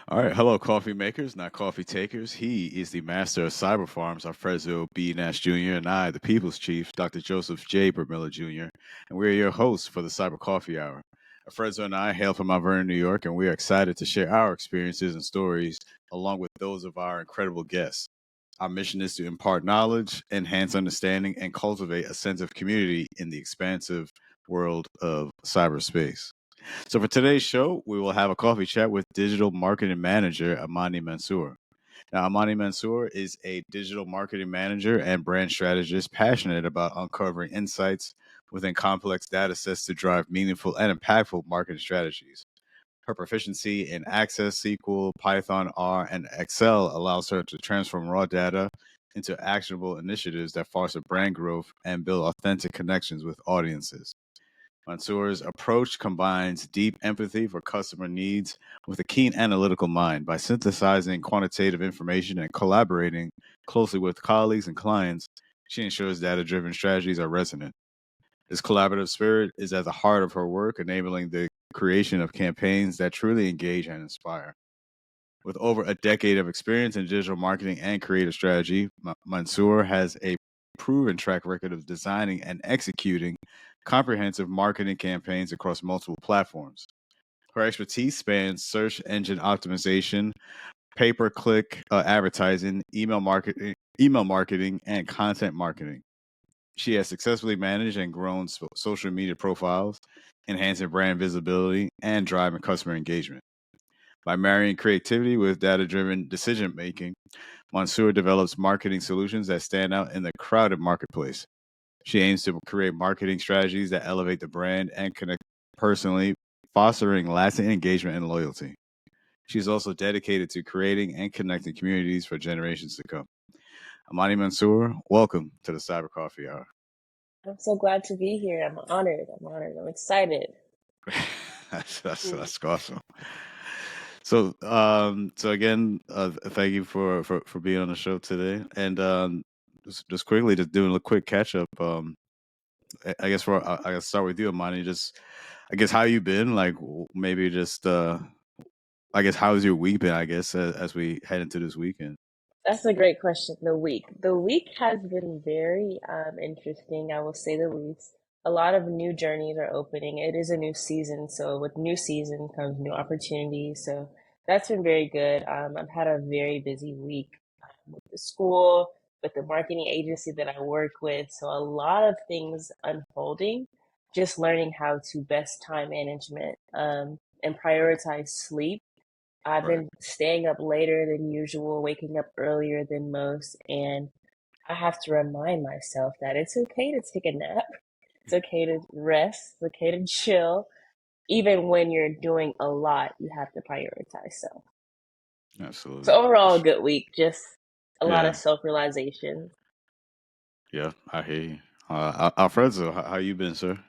All right, hello, coffee makers, not coffee takers. He is the master of cyber farms, Alfredo B. Nash Jr., and I, the people's chief, Dr. Joseph J. Bermilla Jr., and we're your hosts for the Cyber Coffee Hour. Alfredo and I hail from Mount Vernon, New York, and we are excited to share our experiences and stories along with those of our incredible guests. Our mission is to impart knowledge, enhance understanding, and cultivate a sense of community in the expansive world of cyberspace. So for today's show, we will have a coffee chat with digital marketing manager Amani Mansur. Now, Amani Mansur is a digital marketing manager and brand strategist passionate about uncovering insights within complex data sets to drive meaningful and impactful marketing strategies. Her proficiency in Access, SQL, Python, R, and Excel allows her to transform raw data into actionable initiatives that foster brand growth and build authentic connections with audiences. Mansour's approach combines deep empathy for customer needs with a keen analytical mind. By synthesizing quantitative information and collaborating closely with colleagues and clients, she ensures data driven strategies are resonant. This collaborative spirit is at the heart of her work, enabling the creation of campaigns that truly engage and inspire. With over a decade of experience in digital marketing and creative strategy, Mansour has a proven track record of designing and executing comprehensive marketing campaigns across multiple platforms. Her expertise spans search engine optimization, pay-per-click advertising, email marketing, and content marketing. She has successfully managed and grown social media profiles, enhancing brand visibility and driving customer engagement. By marrying creativity with data driven decision making, Mansour develops marketing solutions that stand out in the crowded marketplace. She aims to create marketing strategies that elevate the brand and connect personally, fostering lasting engagement and loyalty. She's also dedicated to creating and connecting communities for generations to come. Amani Mansour, welcome to the Cyber Coffee Hour. I'm so glad to be here. I'm honored. I'm excited. That's awesome. So again, thank you for being on the show today. And just quickly, just doing a quick catch up. I guess I guess start with you, Amani. Just I guess how you been? Like maybe just I guess how's your week been? I guess as we head into this weekend. That's a great question. The week has been very interesting, I will say the least. A lot of new journeys are opening. It is a new season, so with new season comes new opportunities. So that's been very good. I've had a very busy week with the school, with the marketing agency that I work with. So a lot of things unfolding. Just learning how to best time management and prioritize sleep. I've Right. been staying up later than usual, waking up earlier than most, and I have to remind myself that it's okay to take a nap. It's okay to rest. It's okay to chill. Even when you're doing a lot, you have to prioritize self. So Absolutely. overall, a good week. Just a lot Yeah. of self-realization. Yeah. I hear you. Alfredo, how you been, sir?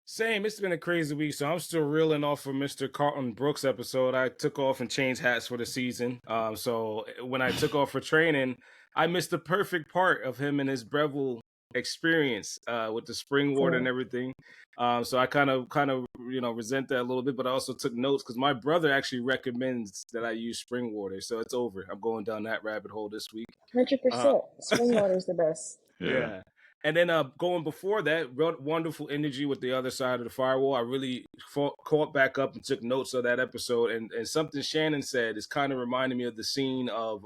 Same. It's been a crazy week, so I'm still reeling off of Mr. Carlton Brooks episode. I took off and changed hats for the season. When I took off for training, I missed the perfect part of him and his Breville experience with the spring water and So everything. So I kind of resent that a little bit, but I also took notes because my brother actually recommends that I use spring water. So it's over. I'm going down that rabbit hole this week. Uh, 100%. Spring water is the best. Yeah. Yeah. And then going before that, wonderful energy with the other side of the firewall. I really caught back up and took notes of that episode. And something Shannon said is kind of reminding me of the scene of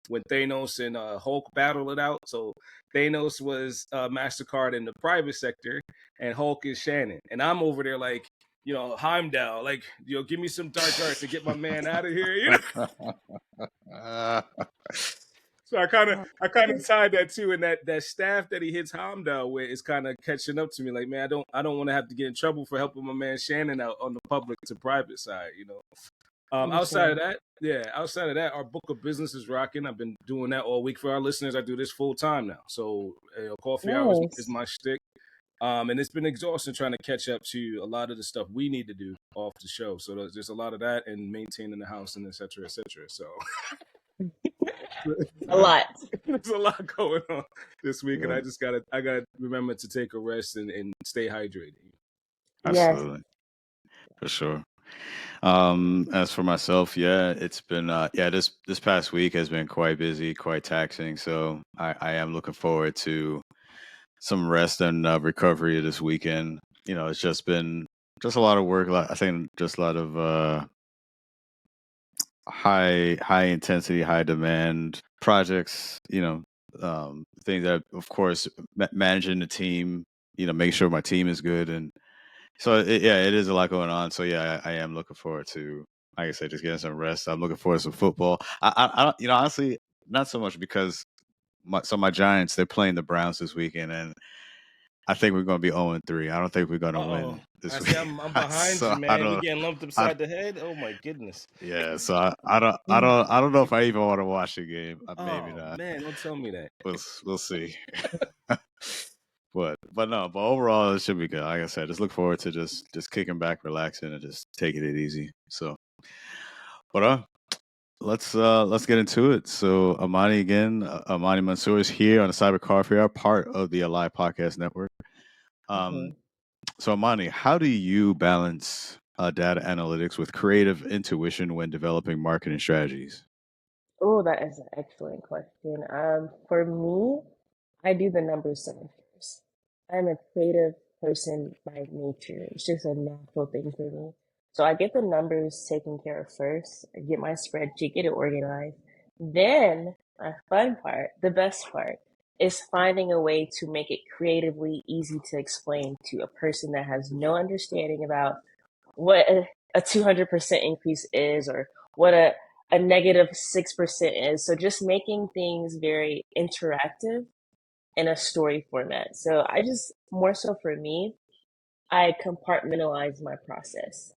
when Thanos and Hulk battled it out. So Thanos was MasterCard in the private sector, and Hulk is Shannon. And I'm over there like, Heimdall, like, give me some dark arts to get my man out of here. Uh, So I kind of tied that too, and that staff that he hits Hamdall with is kind of catching up to me. Like, man, I don't want to have to get in trouble for helping my man Shannon out on the public to private side. Outside of Understand. that, yeah, outside of that, our book of business is rocking. I've been doing that all week for our listeners. I do this full time now, so coffee hours is Nice. my shtick. And it's been exhausting trying to catch up to a lot of the stuff we need to do off the show. So there's a lot of that and maintaining the house and et cetera, et cetera. So A yeah, lot. there's a lot going on this week, and yeah, I gotta remember to take a rest and stay hydrated. Yes. absolutely, for sure. As for myself, yeah, it's been this past week has been quite busy, quite taxing. So I am looking forward to some rest and recovery this weekend. It's just been just a lot of work. I think just a lot of high intensity, high demand projects. Things that, of course, managing the team. Make sure my team is good, and so it is a lot going on. So yeah, I am looking forward to, like I said, just getting some rest. I'm looking forward to some football. Honestly, not so much because my Giants, they're playing the Browns this weekend, and I think we're going to be 0-3. I don't think we're going to Uh-oh. win this I see week. I'm behind you, So I man. We don't. getting lumped I upside the head. Oh my goodness. Yeah. So I don't know if I even want to watch the game. Maybe Oh not. man, don't tell me that. We'll see. But no. But overall, it should be good. Like I said, just look forward to just kicking back, relaxing, and just taking it easy. So, but let's get into it. So Amani again, Amani Mansur is here on the Cyber Coffee Hour, part of the Alive Podcast Network. Um, Mhm. so Amani, how do you balance data analytics with creative intuition when developing marketing strategies? Oh, that is an excellent question. For me, I do the numbers study first. I'm a creative person by nature. It's just a natural thing for me. So I get the numbers taken care of first. I get my spreadsheet, get it organized. Then my fun part, the best part, is finding a way to make it creatively easy to explain to a person that has no understanding about what a 200% increase is, or what a negative 6% is. So just making things very interactive in a story format. So I just, more so for me, I compartmentalize my process.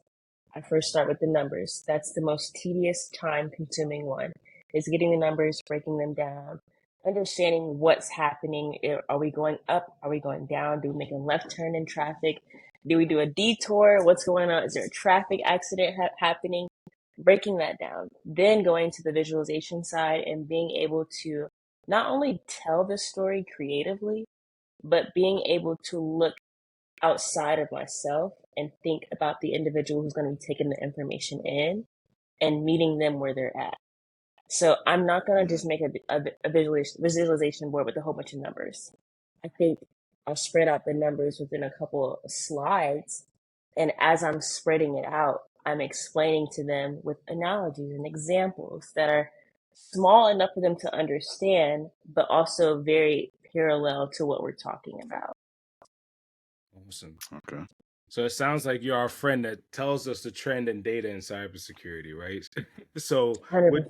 I first start with the numbers. That's the most tedious, time consuming one, is getting the numbers, breaking them down, understanding what's happening. Are we going up? Are we going down? Do we make a left turn in traffic? Do we do a detour? What's going on? Is there a traffic accident happening? Breaking that down. Then going to the visualization side and being able to not only tell the story creatively, but being able to look outside of myself and think about the individual who's going to be taking the information in and meeting them where they're at. So I'm not going to Mm, just make a visualization board with a whole bunch of numbers. I think I'll spread out the numbers within a couple of slides. And as I'm spreading it out, I'm explaining to them with analogies and examples that are small enough for them to understand, but also very parallel to what we're talking about. Awesome. okay. So it sounds like you're our friend that tells us the trend in data in cybersecurity, right? so with 100%.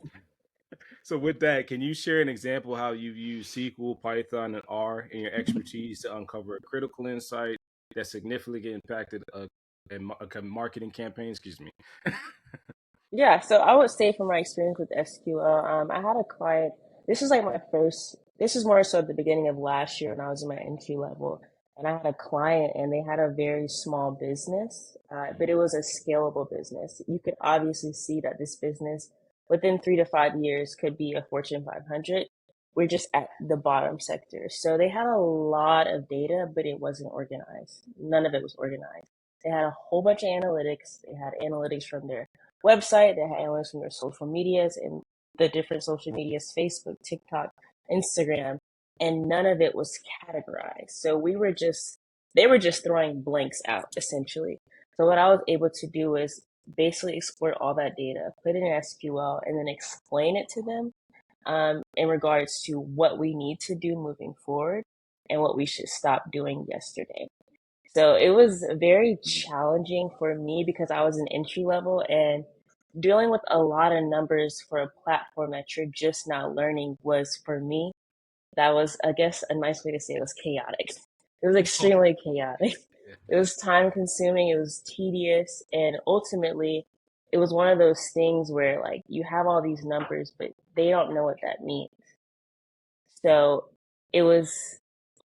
so with that, can you share an example how you've used SQL, Python, and R in your expertise to uncover a critical insight that significantly impacted a marketing campaign? Excuse me. Yeah, so I would say from my experience with SQL, I had a client. This was like my first. This was more so at the beginning of last year when I was in my entry level, and I had a client, and they had a very small business, but it was a scalable business. You could obviously see that this business, within 3 to 5 years, could be a Fortune 500. We're just at the bottom sector, so they had a lot of data, but it wasn't organized. None of it was organized. They had a whole bunch of analytics. They had analytics from their website that had analysts from their social medias and the different social medias, Facebook, TikTok, Instagram, and none of it was categorized. So they were just throwing blanks out essentially. So what I was able to do is basically export all that data, put it in SQL, and then explain it to them in regards to what we need to do moving forward and what we should stop doing yesterday. So it was very challenging for me because I was an entry level, and dealing with a lot of numbers for a platform that you're just now learning was, for me, that was, I guess, a nice way to say it was chaotic. It was extremely chaotic. It was time consuming, it was tedious, and ultimately it was one of those things where like you have all these numbers, but they don't know what that means. So it was,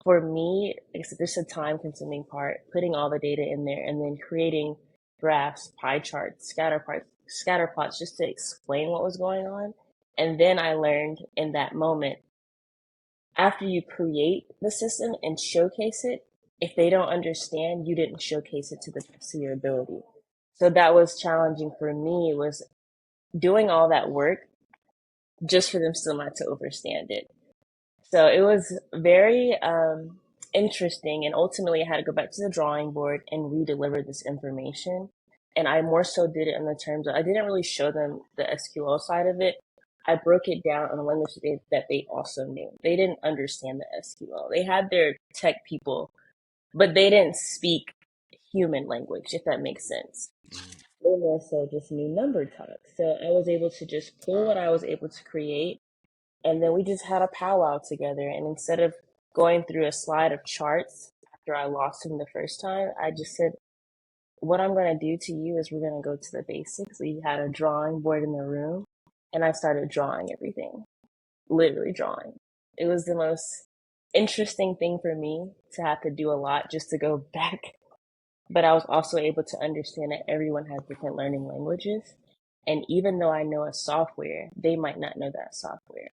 for me, it's just a time consuming part, putting all the data in there and then creating graphs, pie charts, scatter plots just to explain what was going on. And then I learned in that moment, after you create the system and showcase it, if they don't understand, you didn't showcase it to the best of your ability. So that was challenging for me, was doing all that work just for them still not to understand it. So it was very interesting. And ultimately, I had to go back to the drawing board and re-deliver this information. And I more so did it in the terms of, I didn't really show them the SQL side of it. I broke it down in a language that they also knew. They didn't understand the SQL. They had their tech people, but they didn't speak human language, if that makes sense. They more so just knew number talk. So I was able to just pull what I was able to create, and then we just had a powwow together. And instead of going through a slide of charts after I lost him the first time, I just said, what I'm going to do to you is we're going to go to the basics. We had a drawing board in the room, and I started drawing everything, literally drawing. It was the most interesting thing for me to have to do a lot just to go back. But I was also able to understand that everyone has different learning languages. And even though I know a software, they might not know that software.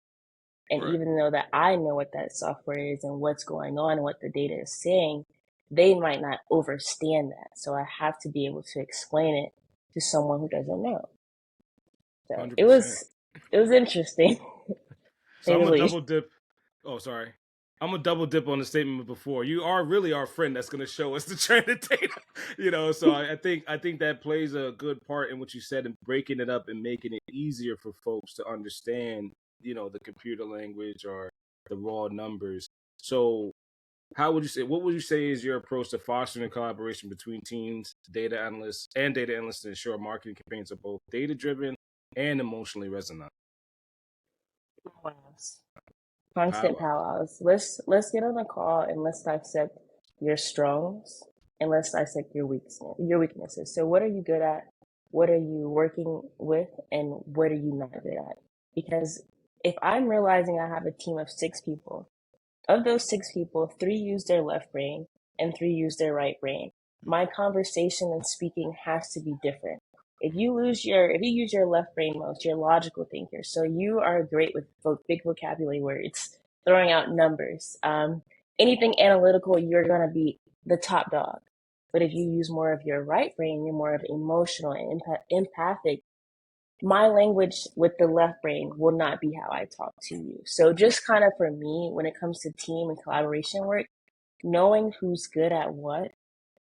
And Right. even though that I know what that software is and what's going on and what the data is saying, they might not understand that. So I have to be able to explain it to someone who doesn't know. So 100%. it was interesting, to So say I'm the gonna least. double dip. Oh, sorry. I'm gonna double dip on the statement before. You are really our friend that's gonna show us the trended data. So I think that plays a good part in what you said in breaking it up and making it easier for folks to understand, the computer language or the raw numbers. So what would you say is your approach to fostering collaboration between teams, data analysts, to ensure marketing campaigns are both data driven and emotionally resonant? Powwows. Constant Power. powwows. Let's get on a call and let's dissect your strengths and let's dissect your weaknesses. So what are you good at? What are you working with? And what are you not good at? Because if I'm realizing I have a team of 6 people, of those 6 people, 3 use their left brain and 3 use their right brain, my conversation and speaking has to be different. If you use your left brain most, you're a logical thinker. So you are great with big vocabulary words, throwing out numbers. Anything analytical, you're gonna be the top dog. But if you use more of your right brain, you're more of emotional and empathic. My language with the left brain will not be how I talk to you. So just kind of for me, when it comes to team and collaboration work, knowing who's good at what,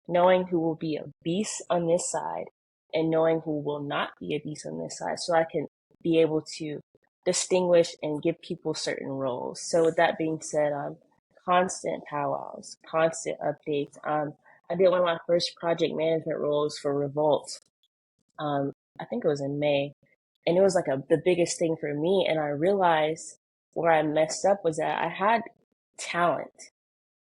knowing who will be a beast on this side and knowing who will not be a beast on this side, so I can be able to distinguish and give people certain roles. So with that being said, constant powwows, constant updates. I did one of my first project management roles for Revolt. I think it was in May, and it was like the biggest thing for me. And I realized where I messed up was that I had talent,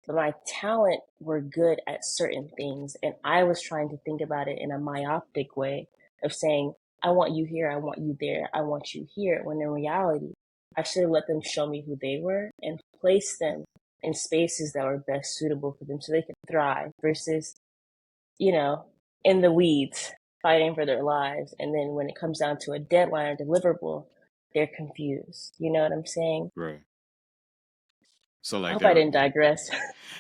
but my talent were good at certain things. And I was trying to think about it in a myopic way of saying, I want you here, I want you there, I want you here. When in reality, I should have let them show me who they were and place them in spaces that were best suitable for them so they could thrive versus, you know, in the weeds fighting for their lives. And then when it comes down to a deadline or deliverable, they're confused. You know what I'm saying? Right. So I like hope I there, didn't digress.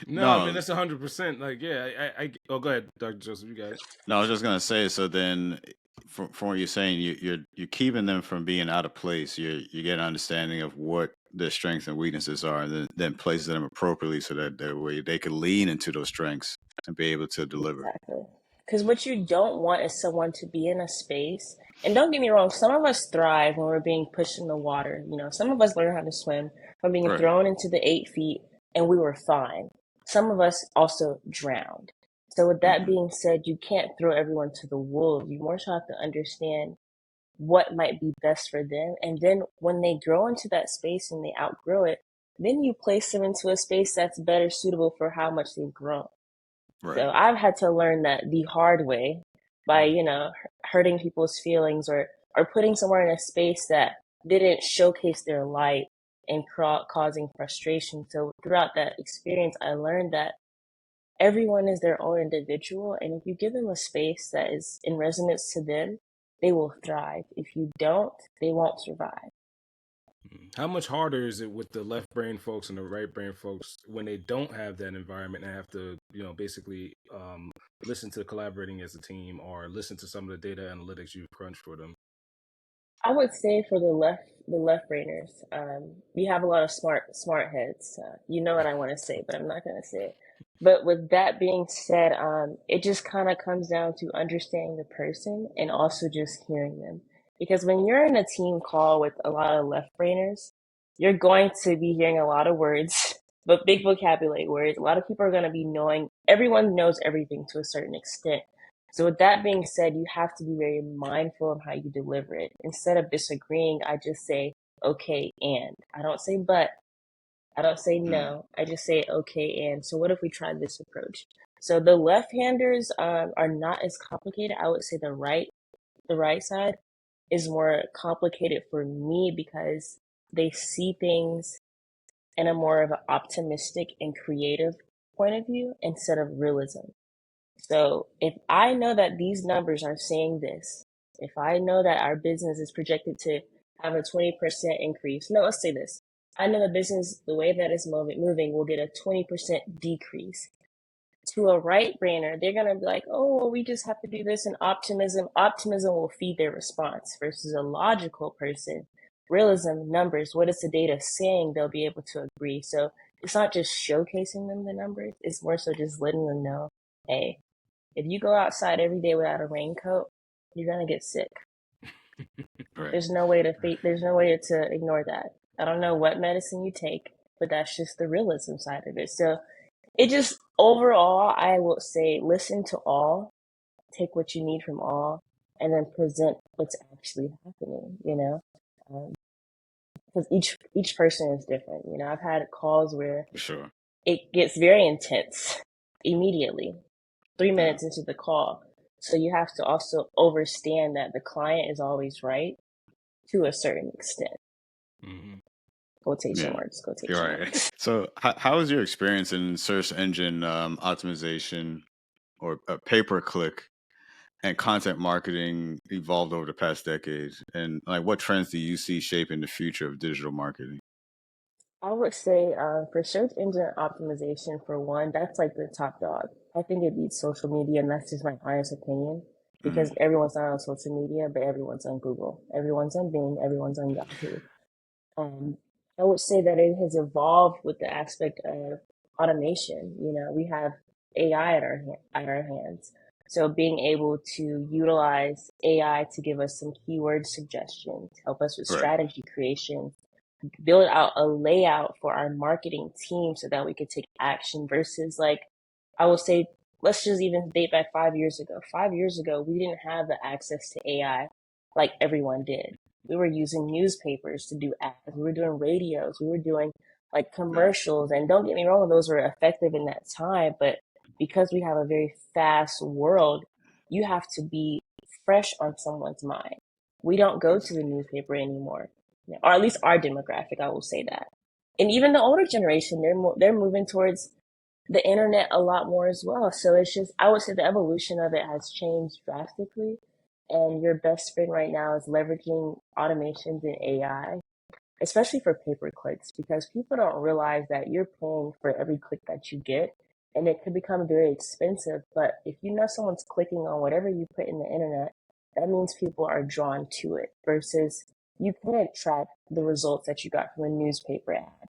No, I mean no, that's 100%. Like, yeah, oh, go ahead, Dr. Joseph, you got it. no. I was just gonna say. So then, from what you're saying, you're keeping them from being out of place. You get an understanding of what their strengths and weaknesses are, and then places them appropriately so that way they can lean into those strengths and be able to deliver. Exactly. Because what you don't want is someone to be in a space. And don't get me wrong, some of us thrive when we're being pushed in the water. Some of us learn how to swim from being Right. thrown into the 8 feet and we were fine. Some of us also drowned. So, with that Hmm. being said, you can't throw everyone to the wolves. You more so have to understand what might be best for them. And then when they grow into that space and they outgrow it, then you place them into a space that's better suitable for how much they've grown. Right. So I've had to learn that the hard way by, hurting people's feelings or putting someone in a space that didn't showcase their light and causing frustration. So throughout that experience, I learned that everyone is their own individual. And if you give them a space that is in resonance to them, they will thrive. If you don't, they won't survive. How much harder is it with the left brain folks and the right brain folks when they don't have that environment and have to, basically listen to collaborating as a team or listen to some of the data analytics you've crunched for them? I would say for the left brainers, we have a lot of smart heads. You know what I want to say, but I'm not going to say it. But with that being said, it just kind of comes down to understanding the person and also just hearing them. Because when you're in a team call with a lot of left brainers, you're going to be hearing a lot of words, but big vocabulary words. A lot of people are going to be knowing, everyone knows everything to a certain extent. So with that being said, you have to be very mindful of how you deliver it. Instead of disagreeing, I just say, okay, and. I don't say but. I don't say no. I just say, okay, and. So what if we try this approach? So the left-handers are not as complicated. I would say the right side is more complicated for me because they see things in a more of an optimistic and creative point of view instead of realism. So if I know that these numbers are saying this, if I know that our business is projected to have a 20% increase, no, let's say this. I know the business, the way that it's moving will get a 20% decrease. To a right brainer, they're going to be like, oh, well, we just have to do this. And optimism will feed their response versus a logical person. Realism, numbers, what is the data saying? They'll be able to agree. So it's not just showcasing them the numbers. It's more so just letting them know, hey, if you go outside every day without a raincoat, you're gonna get sick. Right. There's no way to ignore that. I don't know what medicine you take, but that's just the realism side of it. So it just overall, I will say, listen to all, take what you need from all, and then present what's actually happening. Because each person is different. I've had calls where For sure. it gets very intense immediately. 3 minutes Yeah. into the call. So you have to also understand that the client is always right to a certain extent. Mm-hmm. Quotation Yeah. marks, quotation You're marks. right. So, how is your experience in search engine optimization or pay-per-click and content marketing evolved over the past decade? And like, what trends do you see shaping the future of digital marketing? I would say for search engine optimization, for one, that's like the top dog. I think it beats social media, and that's just my honest opinion because Mm, everyone's not on social media, but everyone's on Google, everyone's on Bing, everyone's on Yahoo. Um, I would say that it has evolved with the aspect of automation. We have AI at our hands. So being able to utilize AI to give us some keyword suggestions, help us with right. strategy creation, build out a layout for our marketing team so that we could take action versus like, I would say, let's just even date back 5 years ago. 5 years ago, we didn't have the access to AI like everyone did. We were using newspapers to do ads. We were doing radios. We were doing like Yeah. commercials. And don't get me wrong, those were effective in that time. But because we have a very fast world, you have to be fresh on someone's mind. We don't go to the newspaper anymore, or at least our demographic, I will say that. And even the older generation, they're moving towards the internet a lot more as well. So it's just, I would say the evolution of it has changed drastically. And your best friend right now is leveraging automations and AI, especially for pay per clicks, because people don't realize that you're paying for every click that you get. And it could become very expensive. But if you know someone's clicking on whatever you put in the internet, that means people are drawn to it versus you couldn't track the results that you got from a newspaper ad.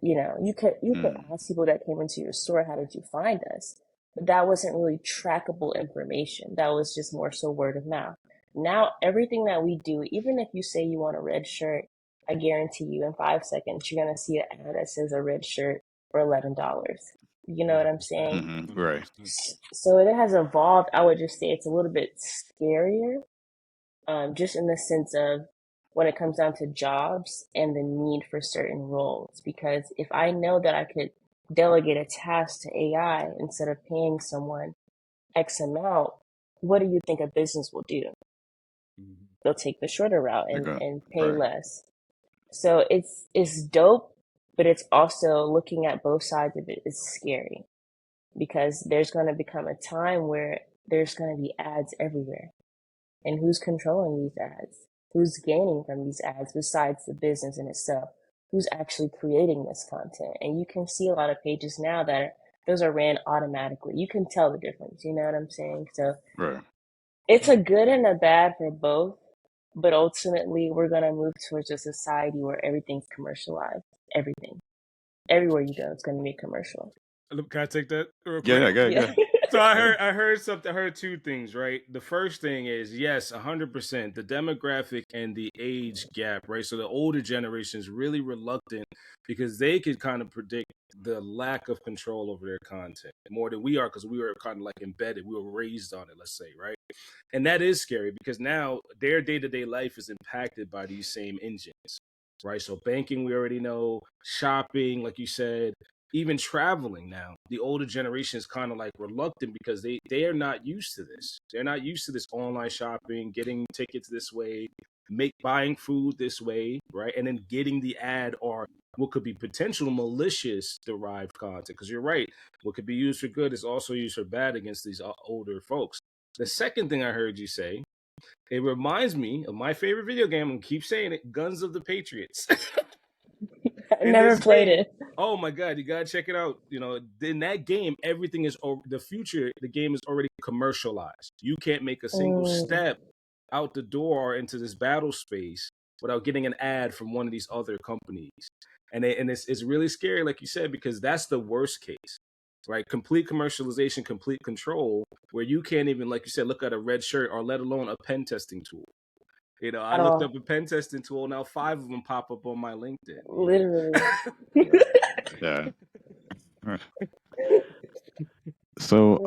You could Mm, ask people that came into your store, how did you find us? But that wasn't really trackable information. That was just more so word of mouth. Now, everything that we do, even if you say you want a red shirt, I guarantee you in 5 seconds, you're going to see an ad that says a red shirt for $11. You know what I'm saying? right. 100%. So it has evolved. I would just say it's a little bit scarier, just in the sense of when it comes down to jobs and the need for certain roles. Because if I know that I could delegate a task to AI instead of paying someone X amount, what do you think a business will do? Mm-hmm. They'll take the shorter route They're and pay right. less. So it's dope, but it's also looking at both sides of it is scary because there's going to become a time where there's going to be ads everywhere. And who's controlling these ads? who's gaining from these ads besides the business in itself, who's actually creating this content. And you can see a lot of pages now that those are ran automatically. You can tell the difference, you know what I'm saying? So Right. it's a good and a bad for both, but ultimately we're going to move towards a society where everything's commercialized. Everything. Everywhere you go, it's going to be commercial. Can I take that real quick? Yeah, yeah, Yeah. yeah. So I heard something. I heard two things, right? The first thing is yes, 100%. The demographic and the age gap, right? So the older generation is really reluctant because they could kind of predict the lack of control over their content more than we are because we were kind of like embedded. We were raised on it, let's say, right? And that is scary because now their day-to-day life is impacted by these same engines, right? So banking, we already know, shopping, like you said, even traveling now. The older generation is kind of like reluctant because they are not used to this. They're not used to this online shopping, getting tickets this way, buying food this way, right? And then getting the ad or what could be potential malicious derived content. Because you're right, what could be used for good is also used for bad against these older folks. The second thing I heard you say, it reminds me of my favorite video game, and keep saying it, Guns of the Patriots. I In never this played game, it. oh my god, you gotta check it out. You know, in that game, everything is the future. The game is already commercialized. You can't make a single step out the door into this battle space without getting an ad from one of these other companies. And it's really scary, like you said, because that's the worst case, right? Complete commercialization, complete control, where you can't even, like you said, look at a red shirt or let alone a pen testing tool. You know, I At looked up all. a pen testing tool. Now 5 of them pop up on my LinkedIn. Literally. Yeah. Right. So,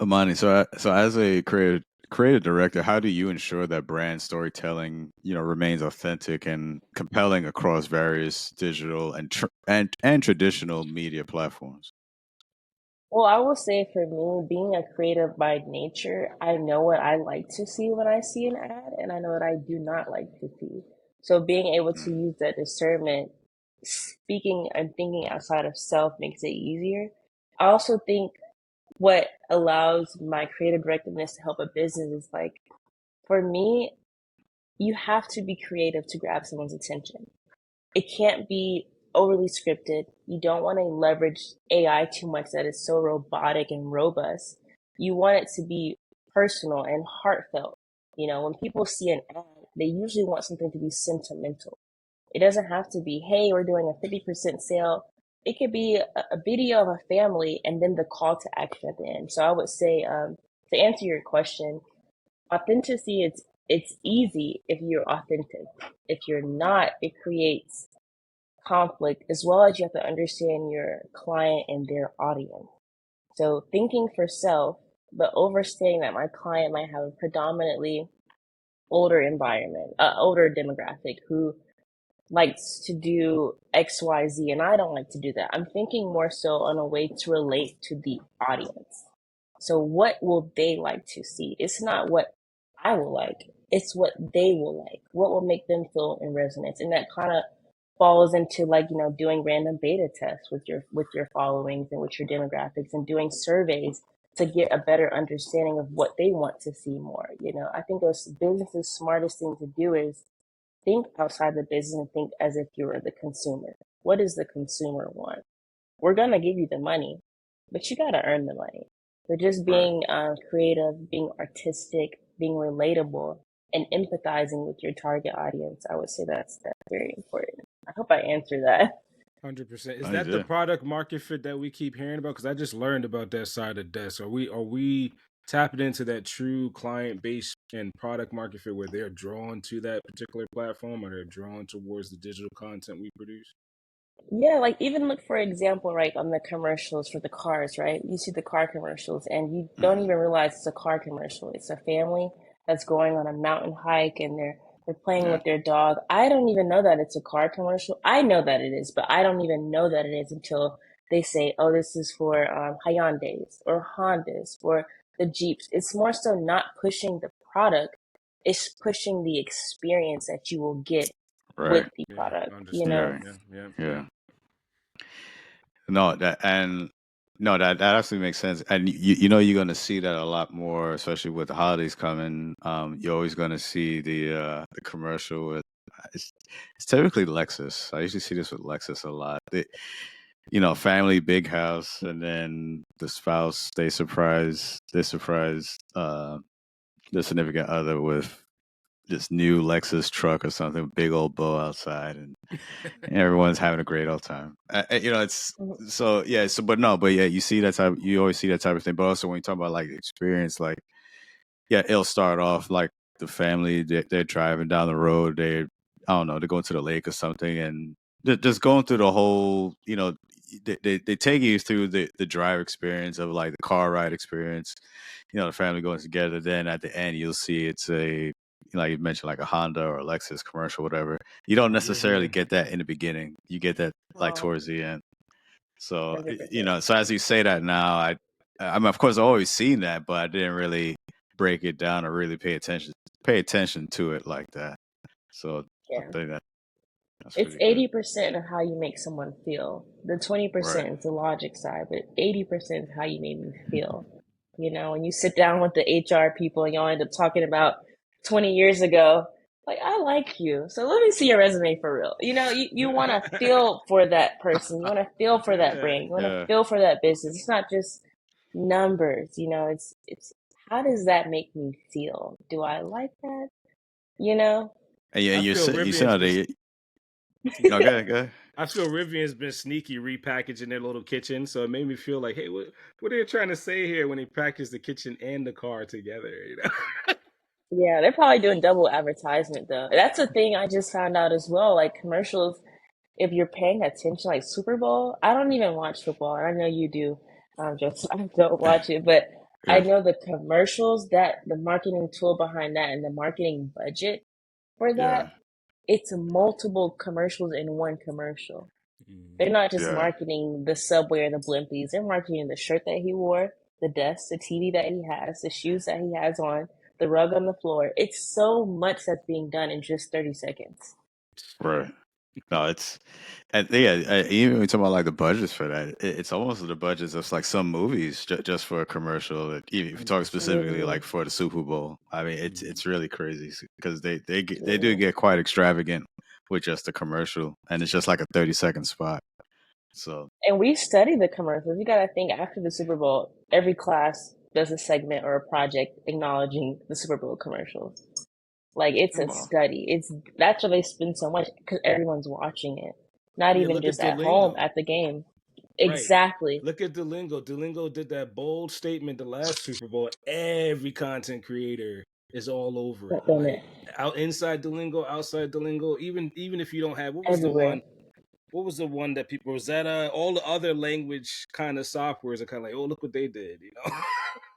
Amani, so as a creative director, how do you ensure that brand storytelling, remains authentic and compelling across various digital and traditional media platforms? Well, I will say for me, being a creative by nature, I know what I like to see when I see an ad, and I know what I do not like to see. So being able to Mm, use that discernment, speaking and thinking outside of self makes it easier. I also think what allows my creative directiveness to help a business is like, for me, you have to be creative to grab someone's attention. It can't be overly scripted. You don't want to leverage AI too much that is so robotic and robust. You want it to be personal and heartfelt. You know, when people see an ad, they usually want something to be sentimental. It doesn't have to be, hey, we're doing a 50% sale. It could be a video of a family and then the call to action at the end. So I would say, to answer your question, authenticity, it's easy if you're authentic. If you're not, it creates conflict, as well as you have to understand your client and their audience. So thinking for self, but overstating that my client might have a predominantly older environment, older demographic who likes to do XYZ, and I don't like to do that. I'm thinking more so on a way to relate to the audience. So what will they like to see? It's not what I will like. It's what they will like. What will make them feel in resonance? And that kind of falls into like, doing random beta tests with your followings and with your demographics and doing surveys to get a better understanding of what they want to see more. I think those businesses' smartest thing to do is think outside the business and think as if you were the consumer. What does the consumer want? We're gonna give you the money, but you gotta earn the money. So just right. being creative, being artistic, being relatable, and empathizing with your target audience, I would say that's very important. I hope I answered that. 100%. Is Oh, you that the did. product market fit that we keep hearing about? Because I just learned about that side of desk. Are we tapping into that true client base and product market fit where they're drawn to that particular platform or they're drawn towards the digital content we produce? Yeah, like even look for example, right, on the commercials for the cars, right? You see the car commercials and you don't Hmm. even realize it's a car commercial. It's a family that's going on a mountain hike and they're playing Yeah. with their dog. I don't even know that it's a car commercial. I know that it is, but I don't even know that it is until they say, "Oh, this is for Hyundai's or Hondas or the Jeeps." It's more so not pushing the product, it's pushing the experience that you will get with Right. the Yeah, product. understand. Yeah. Yeah, yeah. Yeah. No, that and No, that absolutely makes sense, and you know you're going to see that a lot more, especially with the holidays coming. You're always going to see the commercial with it's, it's typically Lexus. I usually see this with Lexus a lot. Family, big house, and then the spouse they surprise the significant other with this new Lexus truck or something, big old bow outside, and everyone's having a great old time. It's Mhm. so yeah. So, but no, but yeah, you see that type. You always see that type of thing. But also when you talk about like experience, like yeah, it'll start off like the family. They're driving down the road. I don't know, they're going to the lake or something, and just going through the whole. They take you through the drive experience of like the car ride experience. The family going together. Then at the end, you'll see it's like you mentioned, like a Honda or a Lexus commercial, whatever. You don't necessarily Rivian. get that in the beginning. You get that like Oh, towards the end. So 100%. so as you say that now, I mean, of course, I've always seen that, but I didn't really break it down or really pay attention to it like that. So I Yeah. think that's It's pretty good. 80% of how you make someone feel. The Right. 20% is the logic side, but 80% is how you made me feel. When you sit down with the HR people and y'all end up talking about 20 years ago, like, I like you. So let me see your resume for real. You want to feel for that person. You want to feel for that Yeah. brand. You want to Yeah. feel for that business. It's not just numbers, it's how does that make me feel? Do I like that? You know? And yeah, I feel you see Rivian's how been they. No, go ahead, go ahead. I feel Rivian's been sneaky repackaging their little kitchen, so it made me feel like, hey, what are they trying to say here when they package the kitchen and the car together? Yeah, they're probably doing double advertisement though. That's a thing I just found out as well. Like commercials, if you're paying attention, like Super Bowl, I don't even watch football, and I know you do, Joseph. I don't watch it, but I Yeah. know the commercials that the marketing tool behind that and the marketing budget for that, Yeah. it's multiple commercials in one commercial. They're Mm. not just Yeah. marketing the subway or the blimpies. They're marketing the shirt that he wore, the desk, the TV that he has, the shoes that he has on, the rug on the floor. It's so much that's being done in just 30 seconds. Right. No, and yeah, even when we talk about like the budgets for that, it's almost the budgets of like some movies just for a commercial. Even if you talk 100%. specifically Literally, like for the Super Bowl, I mean, Mhm. it's really crazy because they do literally. get quite extravagant with just a commercial, and it's just like a 30-second spot. So And we study the commercials. You got to think after the Super Bowl, every class does a segment or a project acknowledging the Super Bowl commercials. Like it's a well, study. That's why they spend so much because everyone's watching it. Not Yeah, even look at just at home Duolingo. at the game. Right. Exactly. Look at Duolingo. Duolingo did that bold statement the last Super Bowl. Every content creator is all over it. On Like it out inside Duolingo, outside Duolingo, even if you don't have everywhere. what was the one that people was that all the other language kind of softwares are kind of like, oh, look what they did, you know?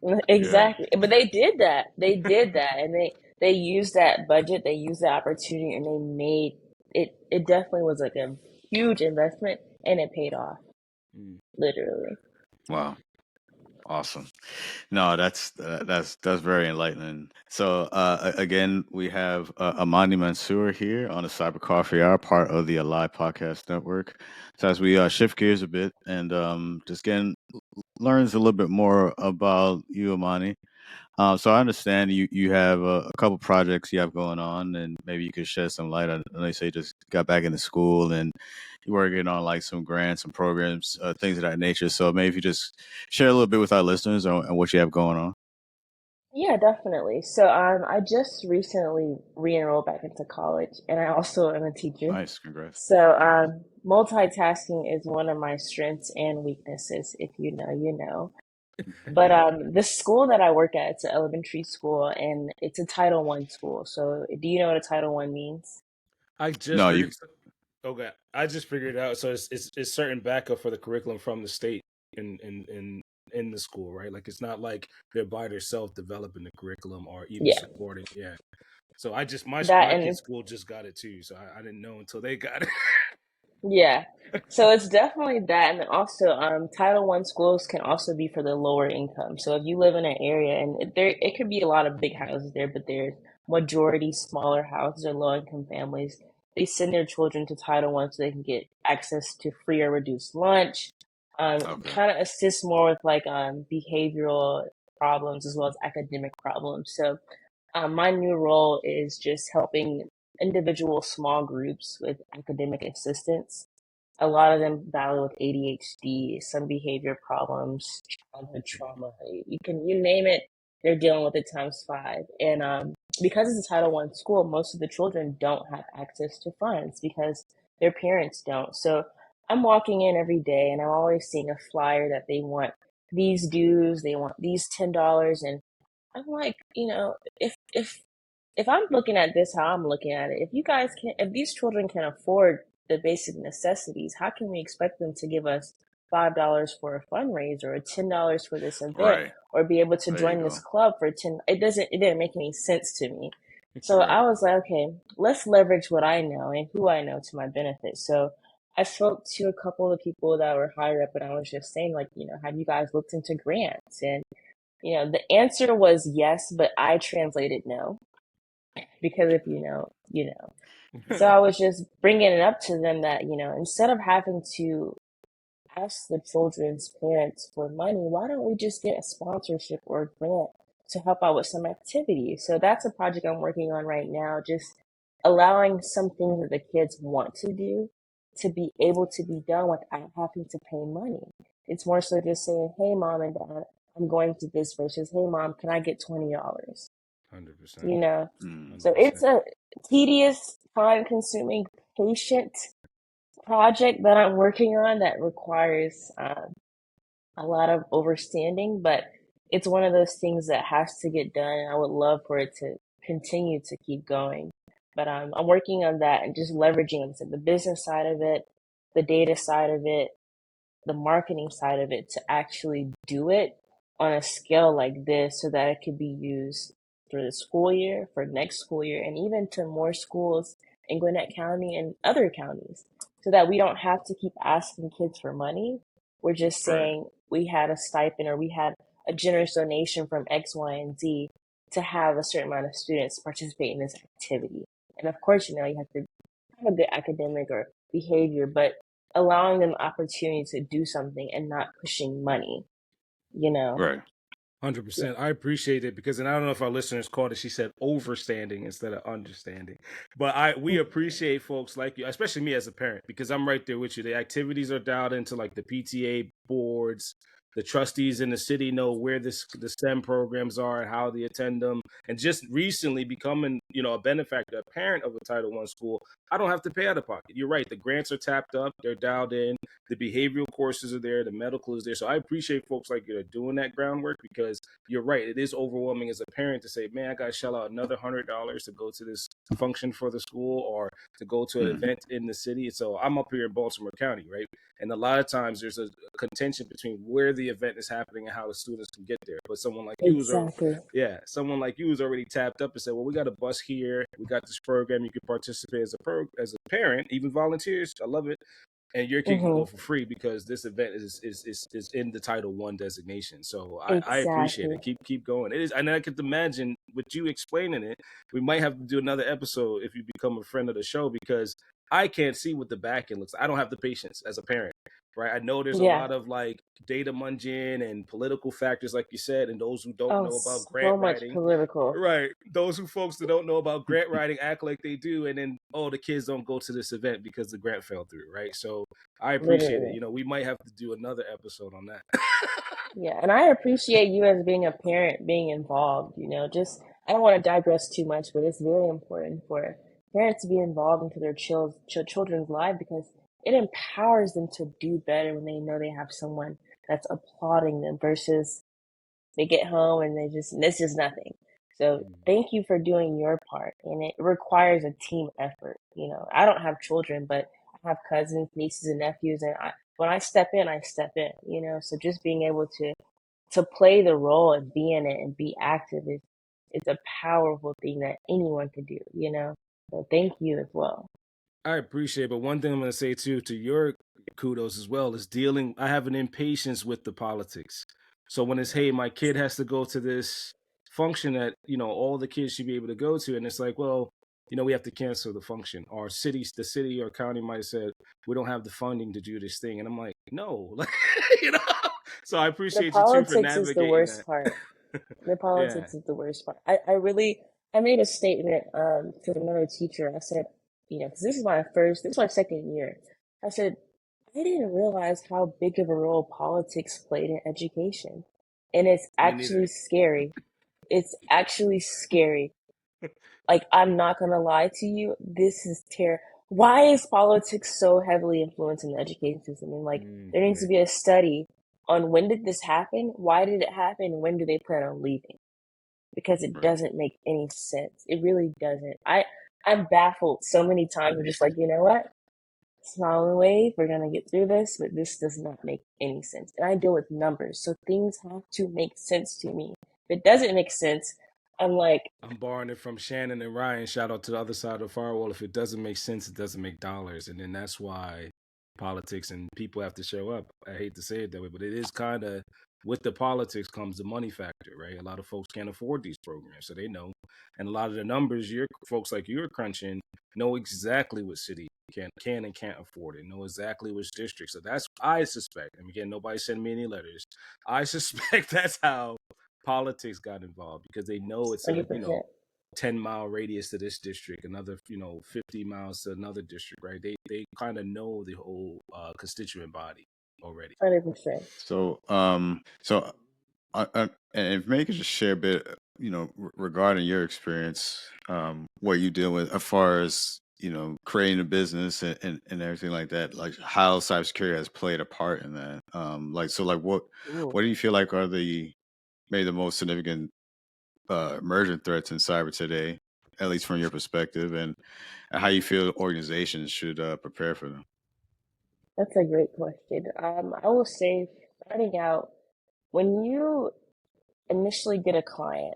yeah, Exactly. But they did that. They did that, and they used that budget. They used that opportunity, and they made it. It definitely was like a huge investment, and it paid off. Mm. Literally. wow, awesome. No, that's very enlightening. So again, we have Amani Mansur here on the Cyber Coffee Hour, part of the Alive Podcast Network. So as we shift gears a bit and just getting learns a little bit more about you, Amani. So I understand you have a couple projects you have going on, and maybe you could shed some light on. I know you say you just got back into school and you're working on like some grants and programs, things of that nature. So maybe if you just share a little bit with our listeners on what you have going on. Yeah, definitely. So I just recently re-enrolled back into college, and I also am a teacher. Nice, congrats. So multitasking is one of my strengths and weaknesses. If you know, you know. But Yeah. the school that I work at, it's an elementary school, and it's a Title One school. So do you know what a Title One means? I just No, you. figured. Okay, I just figured it out. So it's certain backup for the curriculum from the state in the school, right? Like it's not like they're by themselves developing the curriculum or even Yeah, supporting. Yeah. So I just my that kid's and school just got it too, so I didn't know until they got it. yeah. So it's definitely that, and then also Title One schools can also be for the lower income. So if you live in an area, and it could be a lot of big houses there, but there's majority smaller houses or low income families. They send their children to Title One so they can get access to free or reduced lunch, Okay. kind of assist more with like behavioral problems as well as academic problems. So my new role is just helping individual small groups with academic assistance. A lot of them battle with ADHD, some behavior problems, childhood trauma. You name it, they're dealing with it times five. And because it's a Title One school, most of the children don't have access to funds because their parents don't. So I'm walking in every day, and I'm always seeing a flyer that they want these dues, they want these $10, and I'm like, if I'm looking at this how I'm looking at it, if these children can afford the basic necessities, how can we expect them to give us $5 for a fundraiser or $10 for this event Right. or be able to There you join this go. club for 10? It didn't make any sense to me. So Right. I was like, okay, let's leverage what I know and who I know to my benefit. So I spoke to a couple of people that were higher up and I was just saying, like, have you guys looked into grants? And the answer was yes, but I translated no because if you know, you know. So I was just bringing it up to them that, instead of having to ask the children's parents for money, why don't we just get a sponsorship or a grant to help out with some activities? So that's a project I'm working on right now, just allowing some things that the kids want to do to be able to be done without having to pay money. It's more so just saying, hey, mom and dad, I'm going to this versus, hey, mom, can I get $20? 100%. You know, Mm. so 100%. it's a tedious, time consuming, patient project that I'm working on that requires a lot of overstanding, but it's one of those things that has to get done. And I would love for it to continue to keep going. But I'm working on that and just leveraging, like I said, the business side of it, the data side of it, the marketing side of it to actually do it on a scale like this so that it could be used through the school year, for next school year, and even to more schools in Gwinnett County and other counties so that we don't have to keep asking kids for money. We're just Right. saying we had a stipend or we had a generous donation from X, Y, and Z to have a certain amount of students participate in this activity. And of course, you have to have a good academic or behavior, but allowing them opportunity to do something and not pushing money, you know? Right. 100%. I appreciate it because, and I don't know if our listeners caught it. She said overstanding instead of understanding. But we appreciate folks like you, especially me as a parent, because I'm right there with you. The activities are dialed into like the PTA boards. The trustees in the city know where the STEM programs are and how they attend them. And just recently becoming, a benefactor, a parent of a Title One school, I don't have to pay out of pocket. You're right. The grants are tapped up. They're dialed in. The behavioral courses are there. The medical is there. So I appreciate folks like you that are doing that groundwork because you're right. It is overwhelming as a parent to say, man, I got to shell out another $100 to go to this function for the school or to go to an Mm. event in the city. So I'm up here in Baltimore County, right? And a lot of times there's a contention between where the event is happening and how the students can get there. But someone like you is Exactly. someone like you is already tapped up and said, well, we got a bus here. We got this program. You can participate as a parent, even volunteers. I love it, and your kid can go Mm-hmm. for free because this event is in the Title One designation. So I appreciate Exactly. it. Keep going. It is, and I could imagine with you explaining it, we might have to do another episode if you become a friend of the show because I can't see what the back end looks like. I don't have the patience as a parent, right? I know there's a Yeah. lot of like data munging and political factors, like you said, and those who don't Oh, know about grant so much writing. political. Right. Those folks that don't know about grant writing act like they do, and then the kids don't go to this event because the grant fell through, right? So I appreciate it. Literally. We might have to do another episode on that. Yeah. And I appreciate you as being a parent being involved, just, I don't want to digress too much, but it's very important for parents to be involved into their children's life because it empowers them to do better when they know they have someone that's applauding them versus they get home and this is nothing. So thank you for doing your part. And it requires a team effort. I don't have children, but I have cousins, nieces, and nephews. And when I step in, I step in. So just being able to play the role and be in it and be active is a powerful thing that anyone could do. So thank you as well. I appreciate it. But one thing I'm going to say too, to your kudos as well, is dealing. I have an impatience with the politics. So when it's, hey, my kid has to go to this function that, all the kids should be able to go to. And it's like, well, we have to cancel the function. Or the city or county might have said, we don't have the funding to do this thing. And I'm like, no, like, you know. So I The appreciate you too for politics is the navigating worst that. part. The Yeah. politics is the worst part. I made a statement to another teacher. I said, because this is my second year. I said, I didn't realize how big of a role politics played in education. And it's Me actually neither. scary. It's actually scary. Like, I'm not gonna lie to you, this is terrible. Why is politics so heavily influencing the education system? And like, there needs to Right. be a study on when did this happen, why did it happen, when do they plan on leaving? Because it Right. doesn't make any sense. It really doesn't. I'm baffled so many times. I'm just like, you know what? Smile and wave. We're gonna get through this, but this does not make any sense. And I deal with numbers, so things have to make sense to me. If it doesn't make sense, I'm like, I'm borrowing it from Shannon and Ryan. Shout out to the other side of the firewall. If it doesn't make sense, it doesn't make dollars. And then that's why politics and people have to show up. I hate to say it that way, but it is kind of, with the politics comes the money factor, right? A lot of folks can't afford these programs, so they know. And a lot of the numbers your folks like you're crunching know exactly what city can and can't afford it, know exactly which district. So that's, I suspect, and again, nobody sent me any letters. I suspect that's how politics got involved, because they know it's a 100%, 10-mile radius to this district, another 50 miles to another district, right? They kind of know the whole constituent body already. 100%. And if maybe you could just share a bit, regarding your experience, what you deal with as far as creating a business and everything like that, like how cybersecurity has played a part in that. What Ooh, do you feel like are the maybe the most significant emerging threats in cyber today, at least from your perspective, and how you feel organizations should prepare for them? that's a great question. I will say, starting out, when you initially get a client,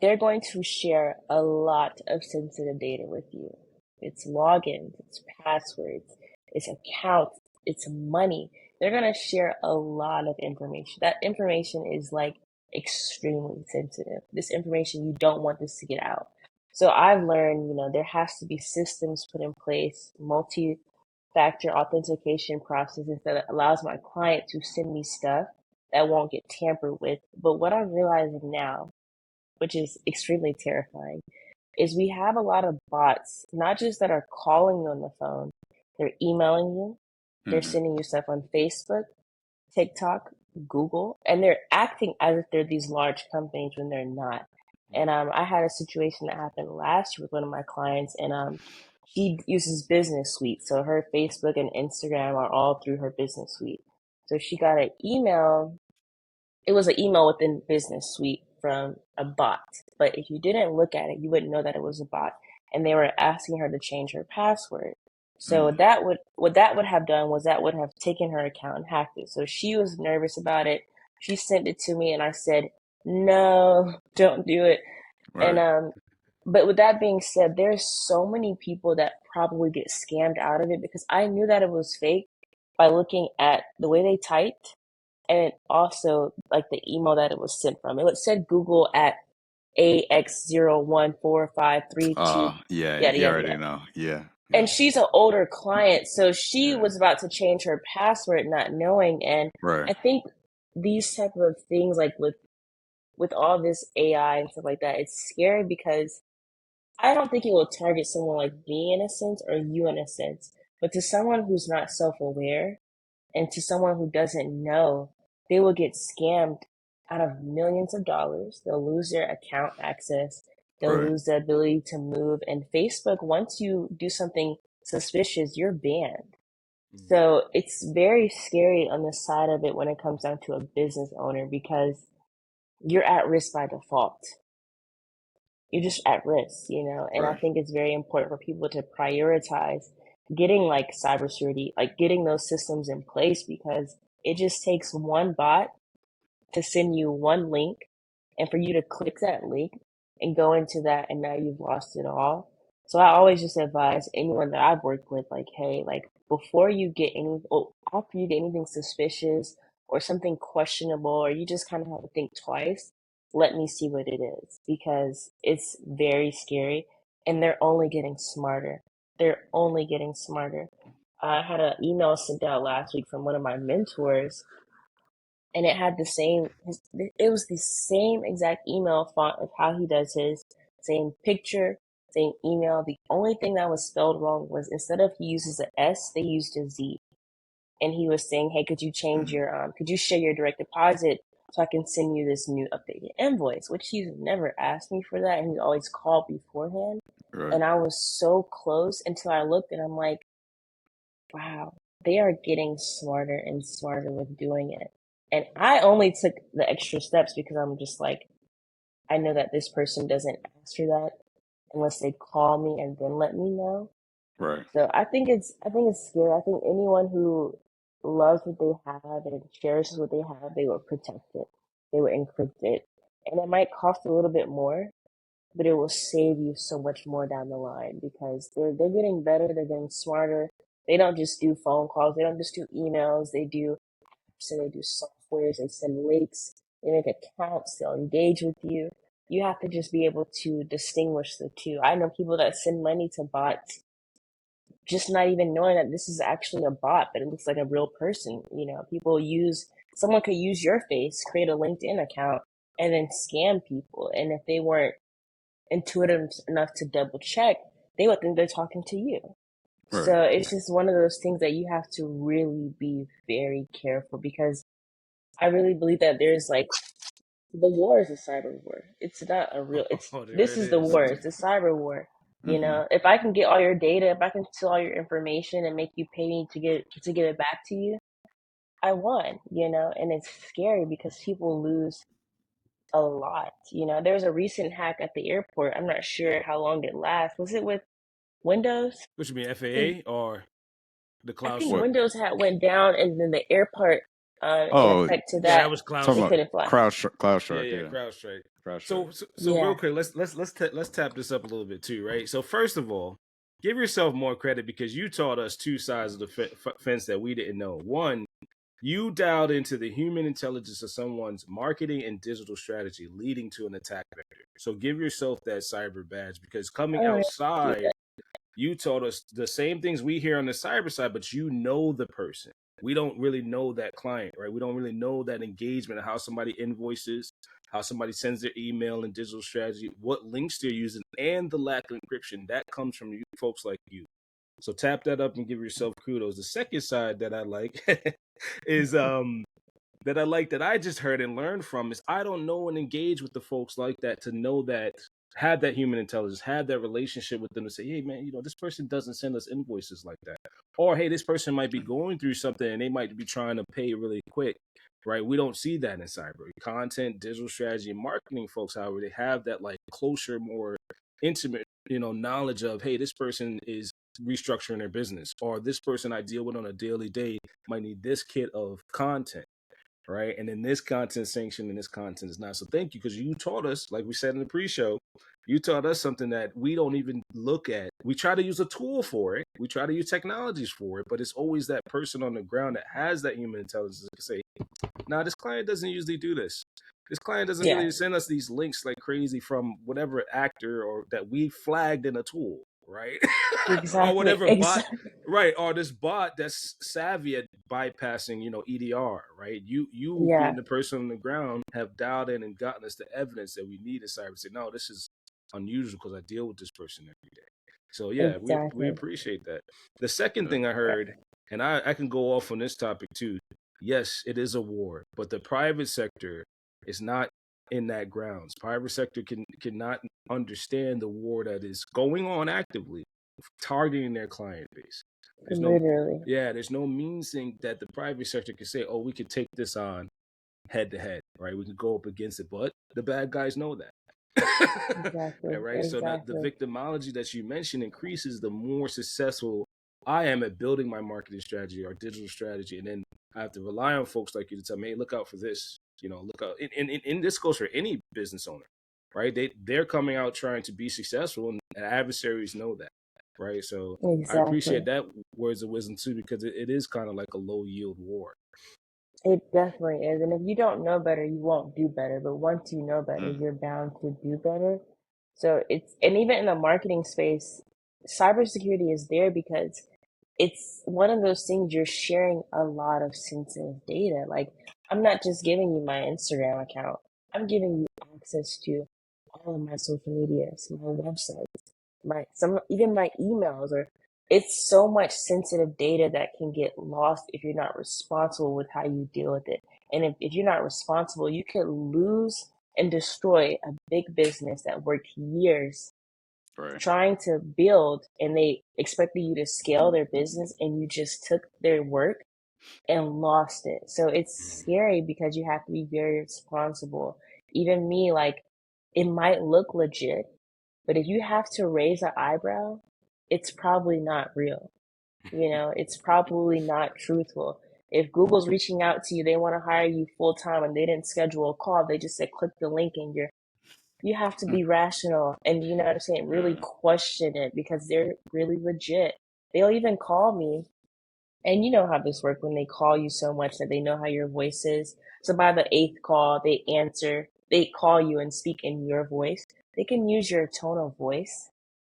they're going to share a lot of sensitive data with you. It's logins, it's passwords, it's accounts, it's money. They're going to share a lot of information. That information is like extremely sensitive. This information, you don't want this to get out. So I've learned, there has to be systems put in place, multi-factor authentication processes that allows my client to send me stuff that won't get tampered with. But what I'm realizing now, which is extremely terrifying, is we have a lot of bots, not just that are calling you on the phone, they're emailing you, they're Hmm. sending you stuff on Facebook, TikTok, Google, and they're acting as if they're these large companies when they're not. And I had a situation that happened last year with one of my clients, and she uses Business Suite, so her Facebook and Instagram are all through her Business Suite. So she got an email. It was an email within Business Suite from a bot, but if you didn't look at it, you wouldn't know that it was a bot. And they were asking her to change her password. So Mm. what that would have done was that would have taken her account and hacked it. So she was nervous about it. She sent it to me, and I said, "No, don't do it." And Right. but with that being said, there's so many people that probably get scammed out of it because I knew that it was fake by looking at the way they typed, and also like the email that it was sent from. It said Google at AX014532, Yeah, yada you yada already yada. know. Yeah, And yeah, she's an older client, so she yeah. was about to change her password, not knowing. And Right, I think these type of things, like with all this AI and stuff like that, it's scary because I don't think it will target someone like me in a sense or you in a sense, but to someone who's not self-aware and to someone who doesn't know, they will get scammed out of millions of dollars. They'll lose their account access. They'll right. lose the ability to move. And Facebook, once you do something suspicious, you're banned. Mhm. So it's very scary on the side of it when it comes down to a business owner because you're at risk by default. You're just at risk. And I Right. think it's very important for people to prioritize getting like cybersecurity, like getting those systems in place because it just takes one bot to send you one link and for you to click that link and go into that and now you've lost it all. So I always just advise anyone that I've worked with, like, hey, like before you get any, or after you get anything suspicious or something questionable, or you just kind of have to think twice, let me see what it is because it's very scary. and they're only getting smarter. They're only getting smarter. I had an email sent out last week from one of my mentors, and it had the same. It was the same exact email font of how he does his, same picture, same email. The only thing that was spelled wrong was instead of he uses a S, they used a Z. And he was saying, "Hey, could you change your could you share your direct deposit so I can send you this new updated invoice?" Which he's never asked me for that, and he's always called beforehand. Right. And I was so close until I looked, and I'm like, wow, they are getting smarter and smarter with doing it. And I only took the extra steps because I'm just like, I know that this person doesn't ask for that unless they call me and then let me know. Right. So I think it's scary. I think anyone who loves what they have and cherishes what they have, they will protect it. They will encrypt it. And it might cost a little bit more, but it will save you so much more down the line because they're getting better, they're getting smarter. They don't just do phone calls, they don't just do emails, they do apps and they do softwares, they send links, they make accounts, they'll engage with you. You have to just be able to distinguish the two. I know people that send money to bots just not even knowing that this is actually a bot, but it looks like a real person. Someone could use your face, create a LinkedIn account, and then scam people. And if they weren't intuitive enough to double check, they would think they're talking to you. Right. So it's just one of those things that you have to really be very careful because I really believe that there's like the war is a cyber war. It's not a real. It's Oh, there this it is the is. war. It's a cyber war. Mm-hmm. If I can get all your data, if I can steal all your information and make you pay me to get it back to you, I won. And it's scary because people lose a lot. There was a recent hack at the airport. I'm not sure how long it lasts. Was it with Windows? What you mean, I think FAA or the I cloud think What? strike? Windows had went down, and then the airport, in Oh, effect to Yeah, that, that was cloud talking they about strike. couldn't fly. Cloud Yeah, Yeah. CrowdStrike. CrowdStrike. So real Yeah. quick, let's tap this up a little bit too, right? So first of all, give yourself more credit because you taught us two sides of the fence that we didn't know. One, you dialed into the human intelligence of someone's marketing and digital strategy, leading to an attack vector. So give yourself that cyber badge because coming Oh, yeah. outside, you told us the same things we hear on the cyber side, but you know the person. We don't really know that client, right? We don't really know that engagement of how somebody invoices, how somebody sends their email and digital strategy, what links they're using, and the lack of encryption. That comes from you folks like you. So tap that up and give yourself kudos. The second side that I like is that I just heard and learned from is I don't know and engage with the folks like that to know that have that human intelligence, have that relationship with them to say, hey man, this person doesn't send us invoices like that. Or hey, this person might be going through something and they might be trying to pay really quick. Right. We don't see that in cyber. Content, digital strategy, and marketing folks, however, they have that like closer, more intimate, knowledge of, hey, this person is restructuring their business, or this person I deal with on a daily day might need this kit of content, right? And then this content sanctioned and this content is not. So thank you, because you taught us, like we said in the pre-show, you taught us something that we don't even look at. We try to use a tool for it. We try to use technologies for it, but it's always that person on the ground that has that human intelligence to say, nah, this client doesn't usually do this. This client doesn't Yeah. really send us these links like crazy from whatever actor or that we flagged in a tool, right? Or Exactly. whatever bot, Exactly. right? Or this bot that's savvy at bypassing, EDR, right? You being Yeah. the person on the ground have dialed in and gotten us the evidence that we need in cyber. Say, no, this is unusual because I deal with this person every day. So yeah, we Exactly. appreciate that. The second Yeah. thing I heard, and I can go off on this topic too. Yes, it is a war, but the private sector is not in that grounds. Private sector cannot understand the war that is going on actively, targeting their client base. There's no Literally. there's no means thing that the private sector can say, oh, we could take this on head to head, right? We could go up against it, but the bad guys know that. Exactly. Right. So the Exactly. victimology that you mentioned increases the more successful I am at building my marketing strategy or digital strategy. And then I have to rely on folks like you to tell me, hey, look out for this. Look out. And this goes for any business owner, right? They're coming out trying to be successful, and adversaries know that, right? So I Exactly. appreciate that words of wisdom too, because it is kind of like a low yield war. It definitely is. And if you don't know better, you won't do better. But once you know better, Mm. you're bound to do better. So and even in the marketing space, cybersecurity is there because it's one of those things you're sharing a lot of sensitive data. Like, I'm not just giving you my Instagram account, I'm giving you access to all of my social medias, my websites, even my emails, or it's so much sensitive data that can get lost if you're not responsible with how you deal with it. And if you're not responsible, you could lose and destroy a big business that worked years Right. trying to build, and they expected you to scale their business and you just took their work and lost it. So it's scary because you have to be very responsible. Even me, like, it might look legit, but if you have to raise an eyebrow, it's probably not real. It's probably not truthful. If Google's reaching out to you, they want to hire you full time and they didn't schedule a call, they just said click the link and you have to be rational and, you know what I'm saying, really Yeah. question it because they're really legit. They'll even call me, and you know how this works when they call you so much that they know how your voice is. So by the eighth call, they call you and speak in your voice. They can use your tone of voice.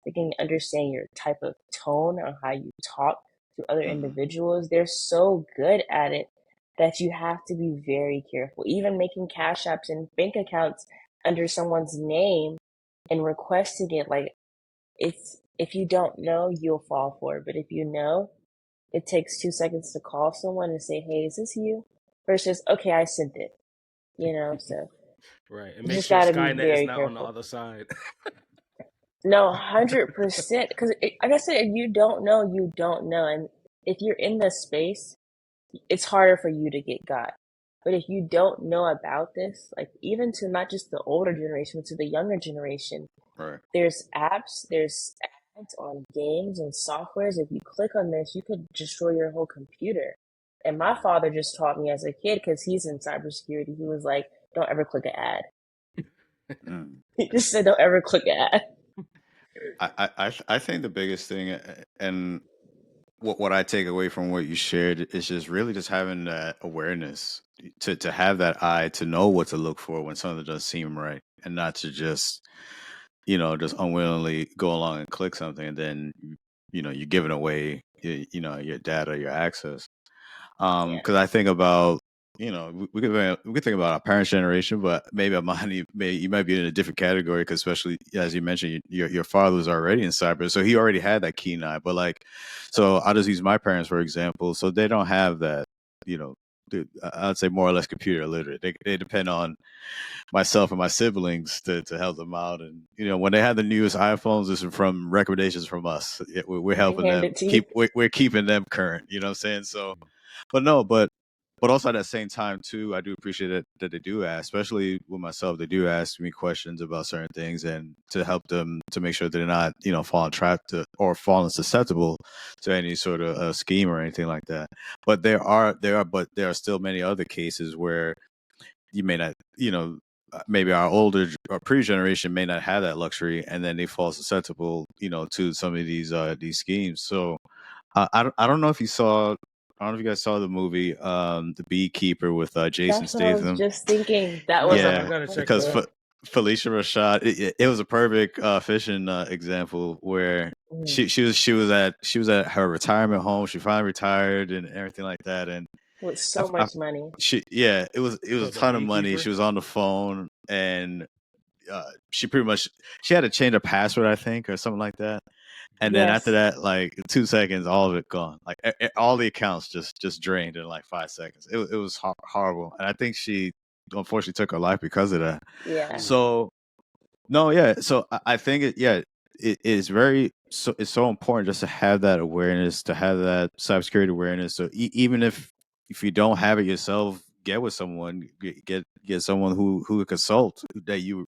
They can understand your type of tone or how you talk to other Mhm. individuals. They're so good at it that you have to be very careful. Even making cash apps and bank accounts under someone's name and requesting it, like, if you don't know, you'll fall for it. But if you know, it takes 2 seconds to call someone and say, "Hey, is this you?" Versus, "Okay, I sent it." So Right. And you make just sure got to be Skynet is very not on the careful. other side. No, 100%. Because, like I said, if you don't know, you don't know. And if you're in this space, it's harder for you to get got. But if you don't know about this, like, even to not just the older generation, but to the younger generation, Right. there's apps, there's ads on games and softwares. If you click on this, you could destroy your whole computer. And my father just taught me as a kid, because he's in cybersecurity. He was like, "Don't ever click an ad." Mm. He just said, "Don't ever click an ad." I think the biggest thing, and what I take away from what you shared is just really just having that awareness to have that eye to know what to look for when something doesn't seem right, and not to just just unwillingly go along and click something, and then you're giving away your data, your access. Yeah. Because I think about we could think about our parents' generation, but maybe you might be in a different category because, especially as you mentioned, your father was already in cyber, so he already had that keen eye. But like, so I'll just use my parents for example. So they don't have that. You know, I'd say more or less computer illiterate. They depend on myself and my siblings to help them out. And when they had the newest iPhones, this is from recommendations from us. We're They helping hand them it to you. we're keeping them current. You know what I'm saying? So, but no, but also at the same time too, I do appreciate that they do ask, especially with myself. They do ask me questions about certain things, and to help them to make sure they're not falling trapped or falling susceptible to any sort of scheme or anything like that. But there are still many other cases where you may not, maybe our older or previous generation may not have that luxury, and then they fall susceptible, to some of these schemes. So I don't know if you saw. I don't know if you guys saw the movie, The Beekeeper with Jason That's what I was Statham. just thinking. That was a Nah, I Yeah, gotta check that because out. classic. Felicia Rashad, it was a perfect fishing example where Mm. she was at her retirement home. She finally retired and everything like that, and With I, so I, much money. it was a Called The ton of money. Beekeeper. She was on the phone, and she pretty much she had to change her password, I think, or something like that. And then after Yes. that, like 2 seconds, all of it gone. Like all the accounts just drained in like 5 seconds. It was horrible, and I think she unfortunately took her life because of that. Yeah. Ooh. So no, yeah. So I think it is it's so important just to have that awareness, to have that cybersecurity awareness. So even if you don't have it yourself, get with someone, get someone who consult that you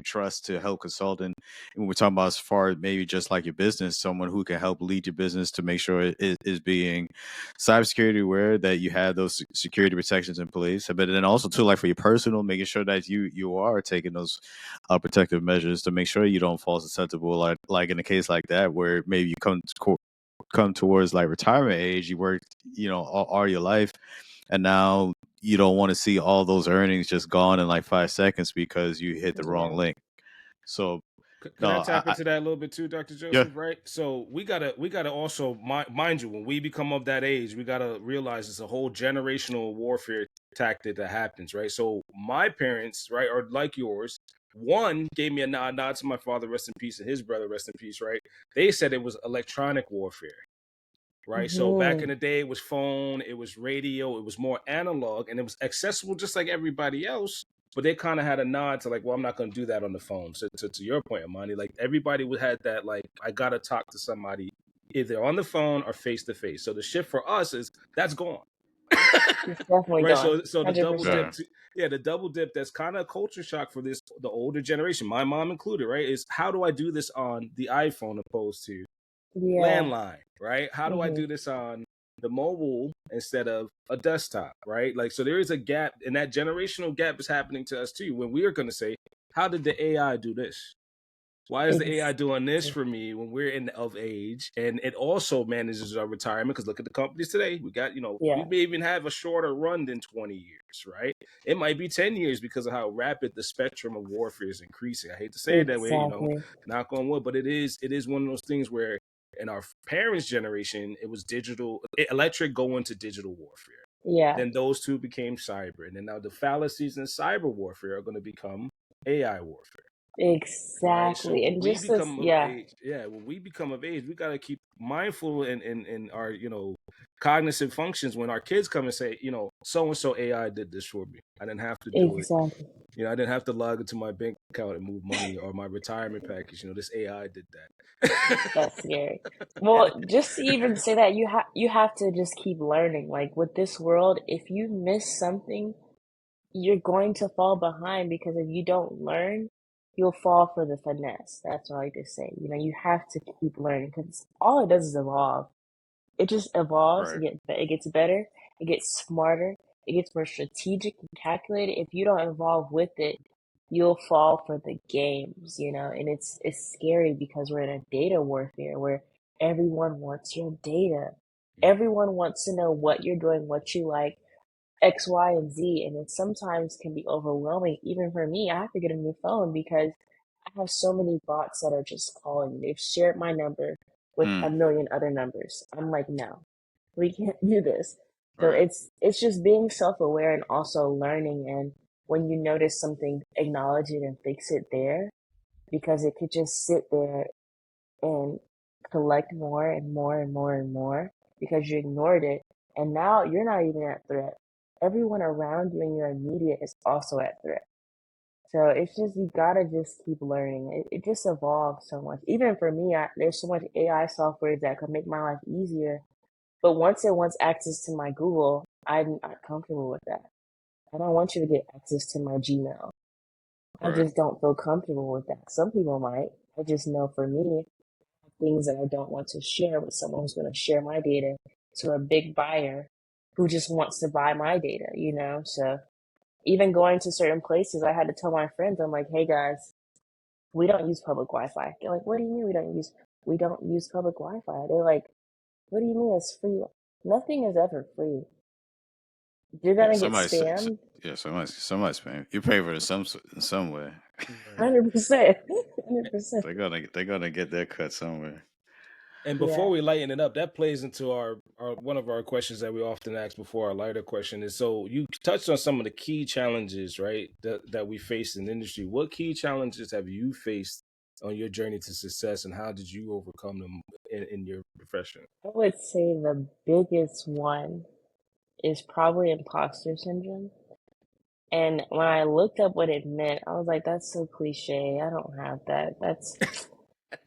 trust to help consult. And when we're talking about as far as maybe just like your business, someone who can help lead your business to make sure it is being cybersecurity aware, that you have those security protections in place. But then also too, like for your personal, making sure that you are taking those protective measures to make sure you don't fall susceptible. Like in a case like that, where maybe you come towards like retirement age, you worked all your life, and now you don't want to see all those earnings just gone in like 5 seconds because you hit the wrong Yeah. link. So Could I No, tap into that a little bit too, Dr. yeah, Joseph? Right. So we gotta also mind you, when we become of that age, we gotta realize it's a whole generational warfare tactic that happens, right? So my parents, right, are like yours. One gave me a nod to my father, rest in peace, and his brother, rest in peace, right? They said it was electronic warfare, right? So back in Hmm. the day, it was phone, it was radio, it was more analog, and it was accessible just like everybody else. But they kind of had a nod to like, well, I'm not going to do that on the phone. So to your point, Amani, like everybody would had that like, I gotta talk to somebody either on the phone or face to face. So the shift for us is that's gone. It's definitely Right. gone. So the double 100%. dip, yeah. yeah, the double dip. That's kind of a culture shock for this the older generation, my mom included. Right, is how do I do this on the iPhone opposed to Yeah. landline, right? How do I Hmm. do this on the mobile instead of a desktop, right? Like, so there is a gap, and that generational gap is happening to us too. When we are going to say, how did the AI do this? Why is the AI doing this Exactly. for me when we're in of age? And it also manages our retirement because look at the companies today. We got, we Yeah. may even have a shorter run than 20 years, right? It might be 10 years because of how rapid the spectrum of warfare is increasing. I hate to say it that way, Exactly. knock on wood, but it is one of those things where in our parents' generation, it was electric going to digital warfare. Yeah. Then those two became cyber. And then now the fallacies in cyber warfare are going to become AI warfare. Right. So Exactly. when And we just as, become of yeah, age, we got to keep mindful in our, cognitive functions when our kids come and say, so and so AI did this for me. I didn't have to do it. exactly. I didn't have to log into my bank account and move money or my retirement package. This AI did that. That's scary. And Well, just to even say that you have to just keep learning. Like with this world, if you miss something, you're going to fall behind because if you don't learn, you'll fall for the finesse. That's all I just say. You have to keep learning because all it does is evolve. It just evolves. Right. It gets better. It gets smarter. It gets more strategic and calculated. If you don't evolve with it, you'll fall for the games. And it's scary because we're in a data warfare where everyone wants your data. Everyone wants to know what you're doing, what you like, X, Y, and Z, and it sometimes can be overwhelming. Even for me, I have to get a new phone because I have so many bots that are just calling me. They've shared my number with a Hmm. million other numbers. I'm like, no, we can't do this. So Right. it's just being self-aware and also learning. And when you notice something, acknowledge it and fix it there because it could just sit there and collect more and more and more and more because you ignored it. And now you're not even at threat. Everyone around you and your immediate is also at threat. So it's just, you gotta just keep learning. It just evolves so much. Even for me, there's so much AI software that could make my life easier. But once it wants access to my Google, I'm not comfortable with that. I don't want you to get access to my Gmail. I Right. just don't feel comfortable with that. Some people might. I just know for me, things that I don't want to share with someone who's going to share my data to a big buyer who just wants to buy my data. So even going to certain places, I had to tell my friends, I'm like, hey guys, we don't use public Wi-Fi. They're like, what do you mean we don't use public Wi-Fi? They're like, what do you mean it's free? Nothing is ever free. You're Yeah. gonna get spammed. Yeah. Somebody's paying. You pay for it in some way. 100%. 100%. They're gonna get their cut somewhere. And before Yeah. we lighten it up, that plays into our one of our questions that we often ask before our lighter question is, so you touched on some of the key challenges, right, that we face in the industry. What key challenges have you faced on your journey to success, and how did you overcome them in your profession? I would say the biggest one is probably imposter syndrome. And when I looked up what it meant, I was like, that's so cliche. I don't have that. That's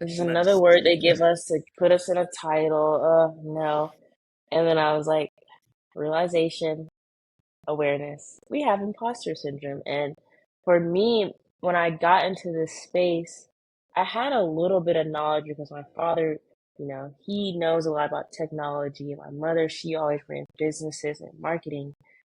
just another Nice. word they give us to put us in a title. No. And then I was like, realization, awareness. We have imposter syndrome. And for me, when I got into this space, I had a little bit of knowledge because my father, he knows a lot about technology. My mother, she always ran businesses and marketing.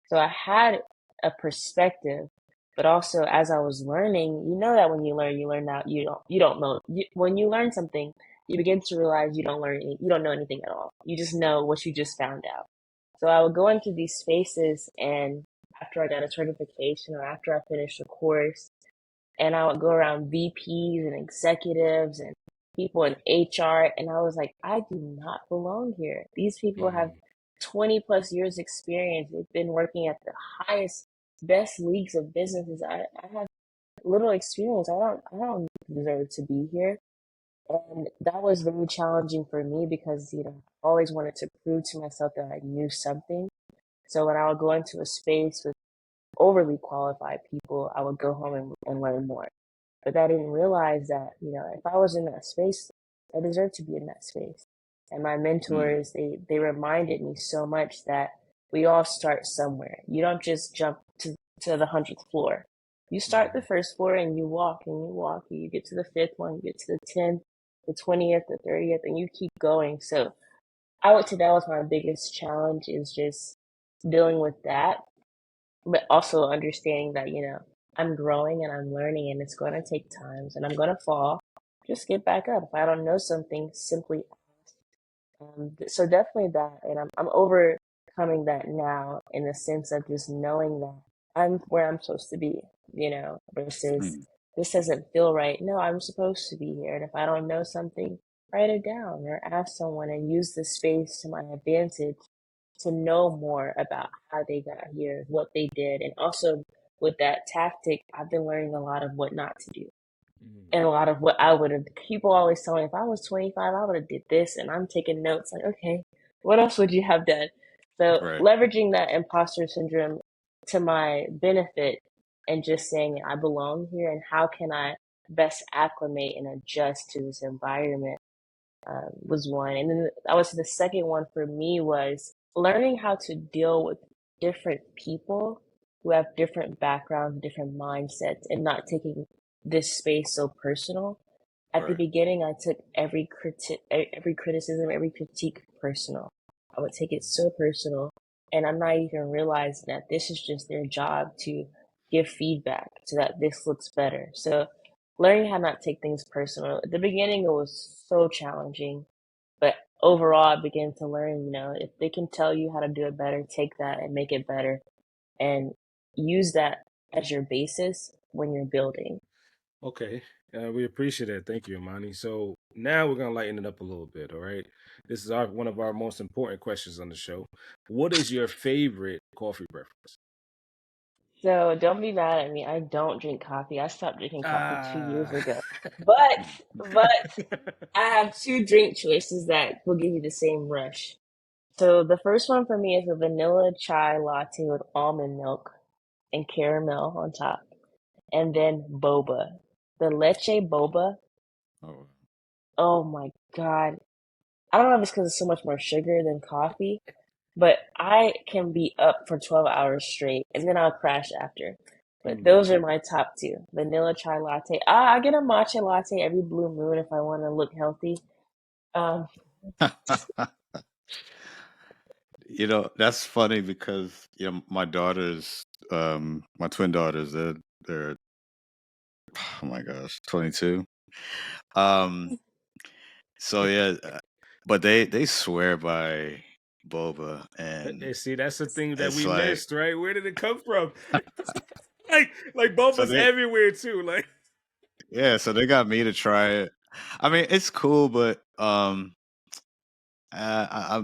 So I had a perspective, but also as I was learning, you know that when you learn now, you don't know. When you learn something, you begin to realize you don't know anything at all. You just know what you just found out. So I would go into these spaces, and after I got a certification or after I finished a course, and I would go around VPs and executives and people in HR, and I was like, I do not belong here. These people have 20 plus years experience. They've been working at the highest, best leagues of businesses. I have little experience. I don't deserve to be here. And that was very challenging for me because, I always wanted to prove to myself that I knew something. So when I would go into a space with overly qualified people, I would go home and learn more. But I didn't realize that, if I was in that space, I deserved to be in that space. And my mentors, they reminded me so much that we all start somewhere. You don't just jump to the 100th floor. You start the first floor and you walk and you walk and you get to the fifth one, you get to the 10th, the 20th, the 30th, and you keep going. So I would say that was my biggest challenge, is just dealing with that, but also understanding that, I'm growing and I'm learning and it's going to take times and I'm going to fall. Just get back up. If I don't know something, simply ask. So definitely that, and I'm overcoming that now in the sense of just knowing that I'm where I'm supposed to be, versus this doesn't feel right. No, I'm supposed to be here, and if I don't know something, write it down or ask someone and use the space to my advantage to know more about how they got here, what they did, and also with that tactic, I've been learning a lot of what not to do. And a lot of what I would have, people always tell me, if I was 25, I would have did this. And I'm taking notes like, okay, what else would you have done? So leveraging that imposter syndrome to my benefit and just saying, I belong here and how can I best acclimate and adjust to this environment was one. And then I would say the second one for me was learning how to deal with different people who have different backgrounds, different mindsets, and not taking this space so personal. At the beginning, I took every criticism, every critique personal. I would take it so personal, and I'm not even realizing that this is just their job to give feedback so that this looks better. So learning how not to take things personal. At the beginning, it was so challenging, but overall, I began to learn, if they can tell you how to do it better, take that and make it better and use that as your basis when you're building. Okay. We appreciate it. Thank you, Amani. So now we're gonna lighten it up a little bit. All right. This is one of our most important questions on the show. What is your favorite coffee preference? So don't be mad at me. I don't drink coffee. I stopped drinking coffee 2 years ago. But I have two drink choices that will give you the same rush. So the first one for me is a vanilla chai latte with almond milk and caramel on top. And then boba. The leche boba. Oh my God. I don't know if it's because it's so much more sugar than coffee, but I can be up for 12 hours straight and then I'll crash after. But those are my top two. Vanilla chai latte. I get a matcha latte every blue moon if I want to look healthy. That's funny because my daughters, my twin daughters, they're oh my gosh, 22. So yeah, but they swear by boba, and See, that's the thing that it's we like, missed, right? Where did it come from? like so boba's everywhere too. Like, yeah, so they got me to try it. I mean, it's cool, but I'm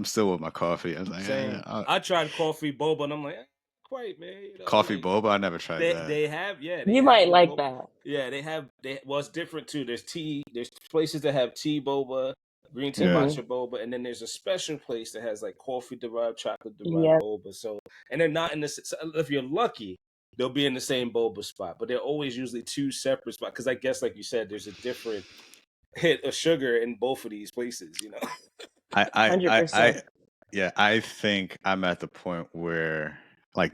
still with my coffee. I was like, same. I tried coffee boba, and I'm like, quite, man. coffee like, boba. I never tried that. They have, You might like that. Yeah, they have. Well, it's different too. There's tea. There's places that have tea boba, green tea matcha boba, and then there's a special place that has like coffee derived, chocolate derived boba. So, and they're not in the. If you're lucky, they'll be in the same boba spot, but they're always usually two separate spots. Because I guess, like you said, there's a different hit of sugar in both of these places. 100%. I think I'm at the point where like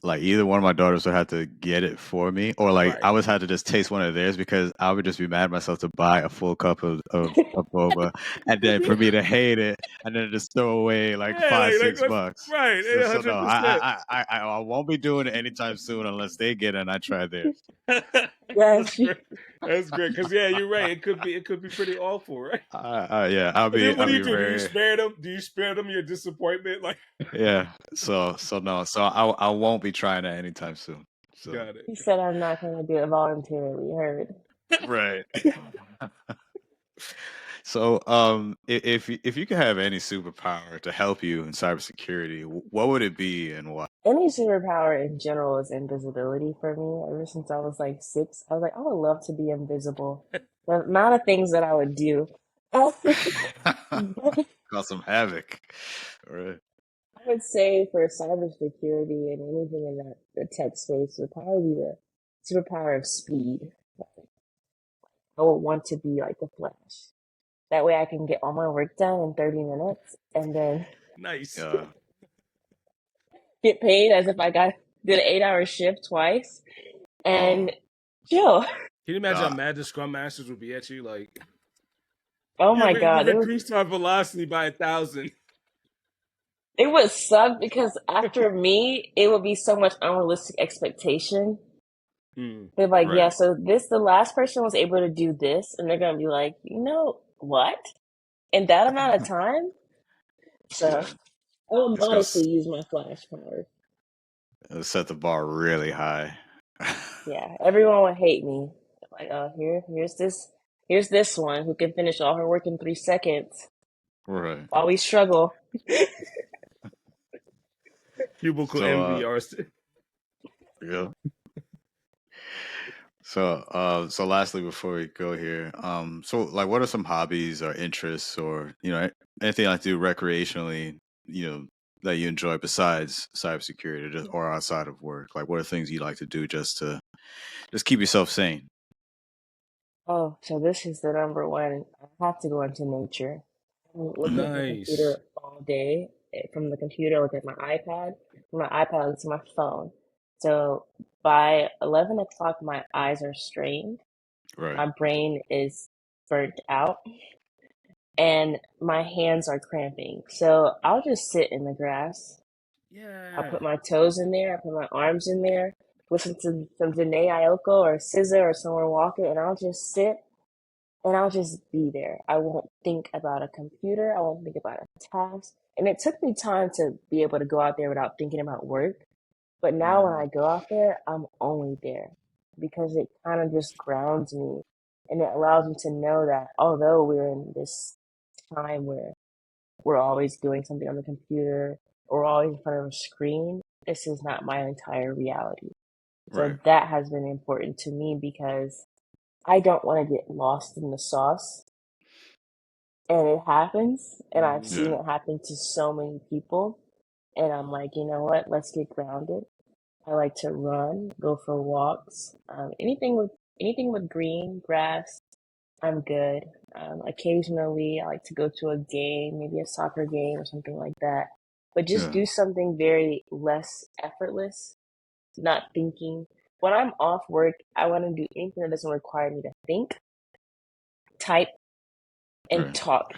either one of my daughters would have to get it for me, or like I would have to just taste one of theirs because I would just be mad at myself to buy a full cup of boba and then for me to hate it and then just throw away like $5-6. Right, So no, I won't be doing it anytime soon unless they get it and I try theirs. That's great. That's great. Because you're right. It could be pretty awful, right? Yeah, I'll be. What do you do? Very... Do you spare them? Do you spare them your disappointment? Like, yeah. So no. So I won't be trying that anytime soon. So Got it. He said I'm not going to do it voluntarily. Heard. right. So if you could have any superpower to help you in cybersecurity, what would it be and why? Any superpower in general is invisibility for me. Ever since I was like 6, I was like, I would love to be invisible. The amount of things that I would do. I Cause some havoc. Right. would say for cybersecurity and anything in that the tech space would probably be the superpower of speed. I would want to be like the Flash. That way I can get all my work done in 30 minutes and then Nice. get paid as if I did an 8-hour shift twice and chill. Can you imagine how mad the Scrum Masters would be at you? Like, Oh my God. You've increased our velocity by 1,000. It would suck because after me, it would be so much unrealistic expectation. They're like, Right. yeah, so the last person was able to do this, and they're gonna be like, what? In that amount of time? So Yeah. I will It's gonna modestly use my flash power. set the bar really high. Yeah, everyone would hate me. Like, oh, here's this one who can finish all her work in 3 seconds Right. while we struggle. Cubicle So, envy. yeah. So lastly, before we go here, so like, what are some hobbies or interests, or anything you like to do recreationally, that you enjoy besides cybersecurity, or outside of work? Like, what are things you like to do just to keep yourself sane? Oh, so this is the number one. I have to go into nature. I'm looking at the Nice. computer all day. From the computer, I look at my iPad. From my iPad, I look to my phone. So by 11 o'clock, my eyes are strained. Right. My brain is burnt out, and my hands are cramping. So I'll just sit in the grass. I'll Yeah. put my toes in there. I put my arms in there. Listen to some Janae Ayoko or SZA or Summer Walker, and I'll just sit and I'll just be there. I won't think about a computer. I won't think about a task. And it took me time to be able to go out there without thinking about work. But now when I go out there, I'm only there because it kind of just grounds me and it allows me to know that although we're in this time where we're always doing something on the computer or always in front of a screen, this is not my entire reality. Right. So that has been important to me because I don't want to get lost in the sauce. And it happens, and I've seen Yeah. it happen to so many people. And I'm like, you know what? Let's get grounded. I like to run, go for walks. Anything with green grass, I'm good. Occasionally, I like to go to a game, maybe a soccer game or something like that. But just Yeah. do something very less effortless, not thinking. When I'm off work, I want to do anything that doesn't require me to think, type, and Right. talk.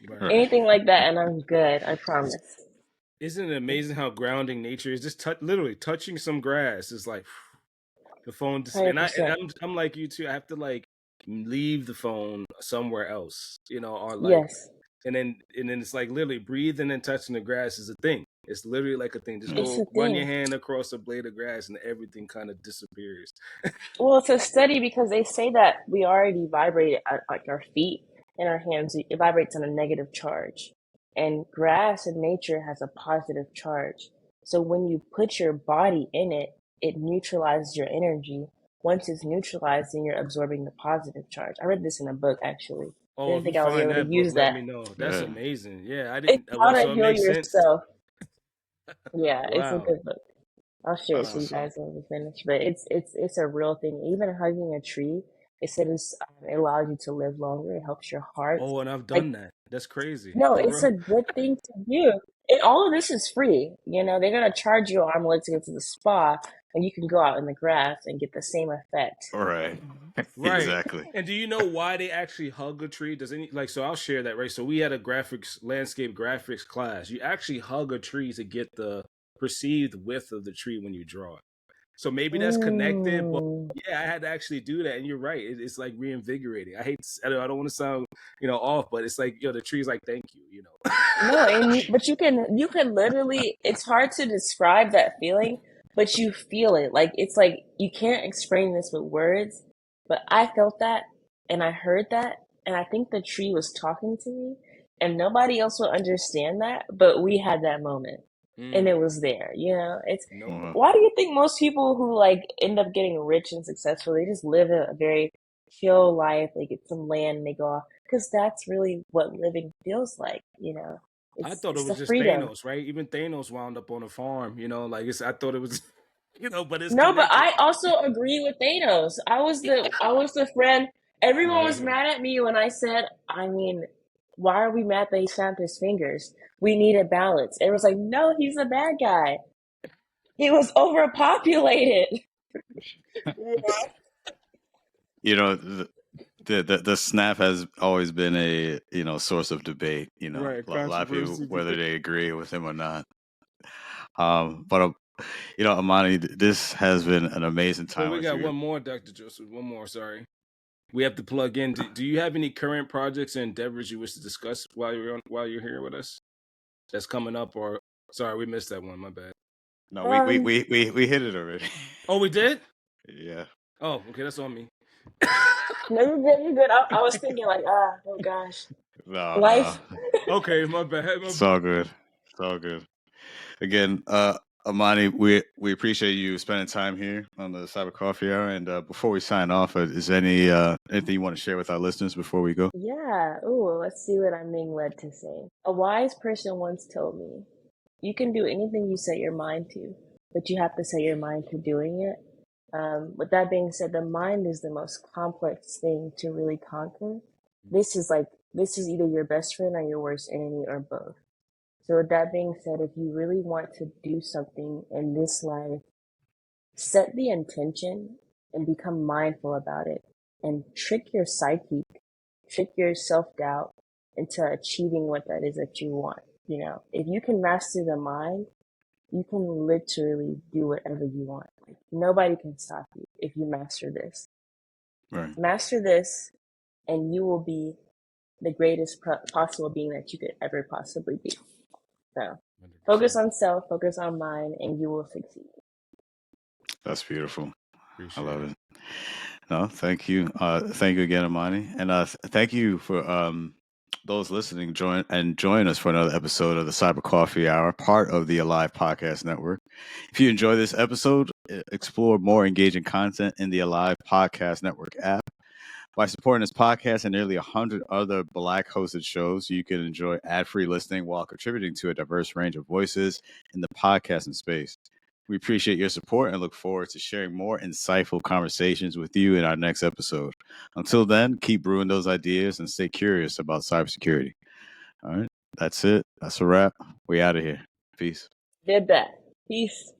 Right. Anything like that, and I'm good. I promise. Isn't it amazing how grounding nature is? Just literally touching some grass is like the phone. Hundred And percent. I'm like you too. I have to like leave the phone somewhere else, or like, Yes, and then it's like literally breathing and touching the grass is a thing. It's literally like a thing. Just Yeah. it's go a run your thing. hand across a blade of grass and everything kind of disappears. Well, it's a study because they say that we already vibrate at like our feet and our hands. It vibrates on a negative charge, and grass in nature has a positive charge. So when you put your body in it, it neutralizes your energy. Once it's neutralized, then you're absorbing the positive charge. I read this in a book actually. Oh, Didn't if you think I was find able to that book, use let that. me know. That's Yeah. amazing. Yeah, I It's didn't. how Well, to so it heal makes sense. yourself. Yeah, it's a Wow. good book. I'll share it That's to you awesome. guys when we finish. But it's a real thing. Even hugging a tree, it said it allows you to live longer. It helps your heart. Oh, and I've Like done that. That's crazy. no, For it's real. a good thing to do. And all of this is free. They're gonna charge you an arm and leg to get to the spa, and you can go out in the grass and get the same effect. All right. Right. Exactly. And do you know why they actually hug a tree? Does any like so I'll share that, right? So we had a landscape graphics class. You actually hug a tree to get the perceived width of the tree when you draw it. So maybe that's connected, but Mm. yeah, I had to actually do that. And you're right. It's like reinvigorating. I don't want to sound, off, but it's like, the tree's like, thank you. No, but you can literally. It's hard to describe that feeling, but you feel it. Like it's like you can't explain this with words, but I felt that and I heard that, and I think the tree was talking to me, and nobody else will understand that, but we had that moment. And it was there, it's No. why do you think most people who like end up getting rich and successful, they just live a very chill life, they get some land and they go off, because that's really what living feels like. I it's thought it it's was the just freedom. Thanos, right? Even Thanos wound up on a farm, like I thought it was, but it's No, but connected. I also agree with Thanos. I was the friend. Everyone was mad at me when I said, I mean, why are we mad that he snapped his fingers? We need a balance. Everyone's like, no, he's a bad guy. He was overpopulated. The snap has always been a source of debate. Right, A lot of people, controversy. whether they agree with him or not. But Amani, this has been an amazing Well, time we with got you. one more, Dr. Joseph. One more, sorry. We have to plug in. Do you have any current projects and endeavors you wish to discuss while you're here with us? That's coming up, or sorry, we missed that one. My bad. No, we hit it already. Oh, we did? Yeah. Oh, okay, that's on me. No, you're good. You're good. I was thinking like, oh gosh, No. life. Okay, my bad. It's all good. It's all good. Again, Amani, we appreciate you spending time here on the Cyber Coffee Hour. And before we sign off, is there anything you want to share with our listeners before we go? Yeah. Ooh, let's see what I'm being led to say. A wise person once told me, you can do anything you set your mind to, but you have to set your mind to doing it. With that being said, the mind is the most complex thing to really conquer. This is either your best friend or your worst enemy or both. So with that being said, if you really want to do something in this life, set the intention and become mindful about it and trick your psyche, trick your self-doubt into achieving what that is that you want. If you can master the mind, you can literally do whatever you want. Like, nobody can stop you if you master this. Right. Master this, and you will be the greatest possible being that you could ever possibly be. So, focus on self, focus on mind, and you will succeed. That's beautiful. Appreciate I love it. No, thank you. Thank you again, Amani. And thank you for those listening. Join us for another episode of the Cyber Coffee Hour, part of the Alive Podcast Network. If you enjoy this episode, explore more engaging content in the Alive Podcast Network app. By supporting this podcast and nearly 100 other Black hosted shows, you can enjoy ad-free listening while contributing to a diverse range of voices in the podcasting space. We appreciate your support and look forward to sharing more insightful conversations with you in our next episode. Until then, keep brewing those ideas and stay curious about cybersecurity. All right, that's it. That's a wrap. We out of here. Peace. Did that. Peace.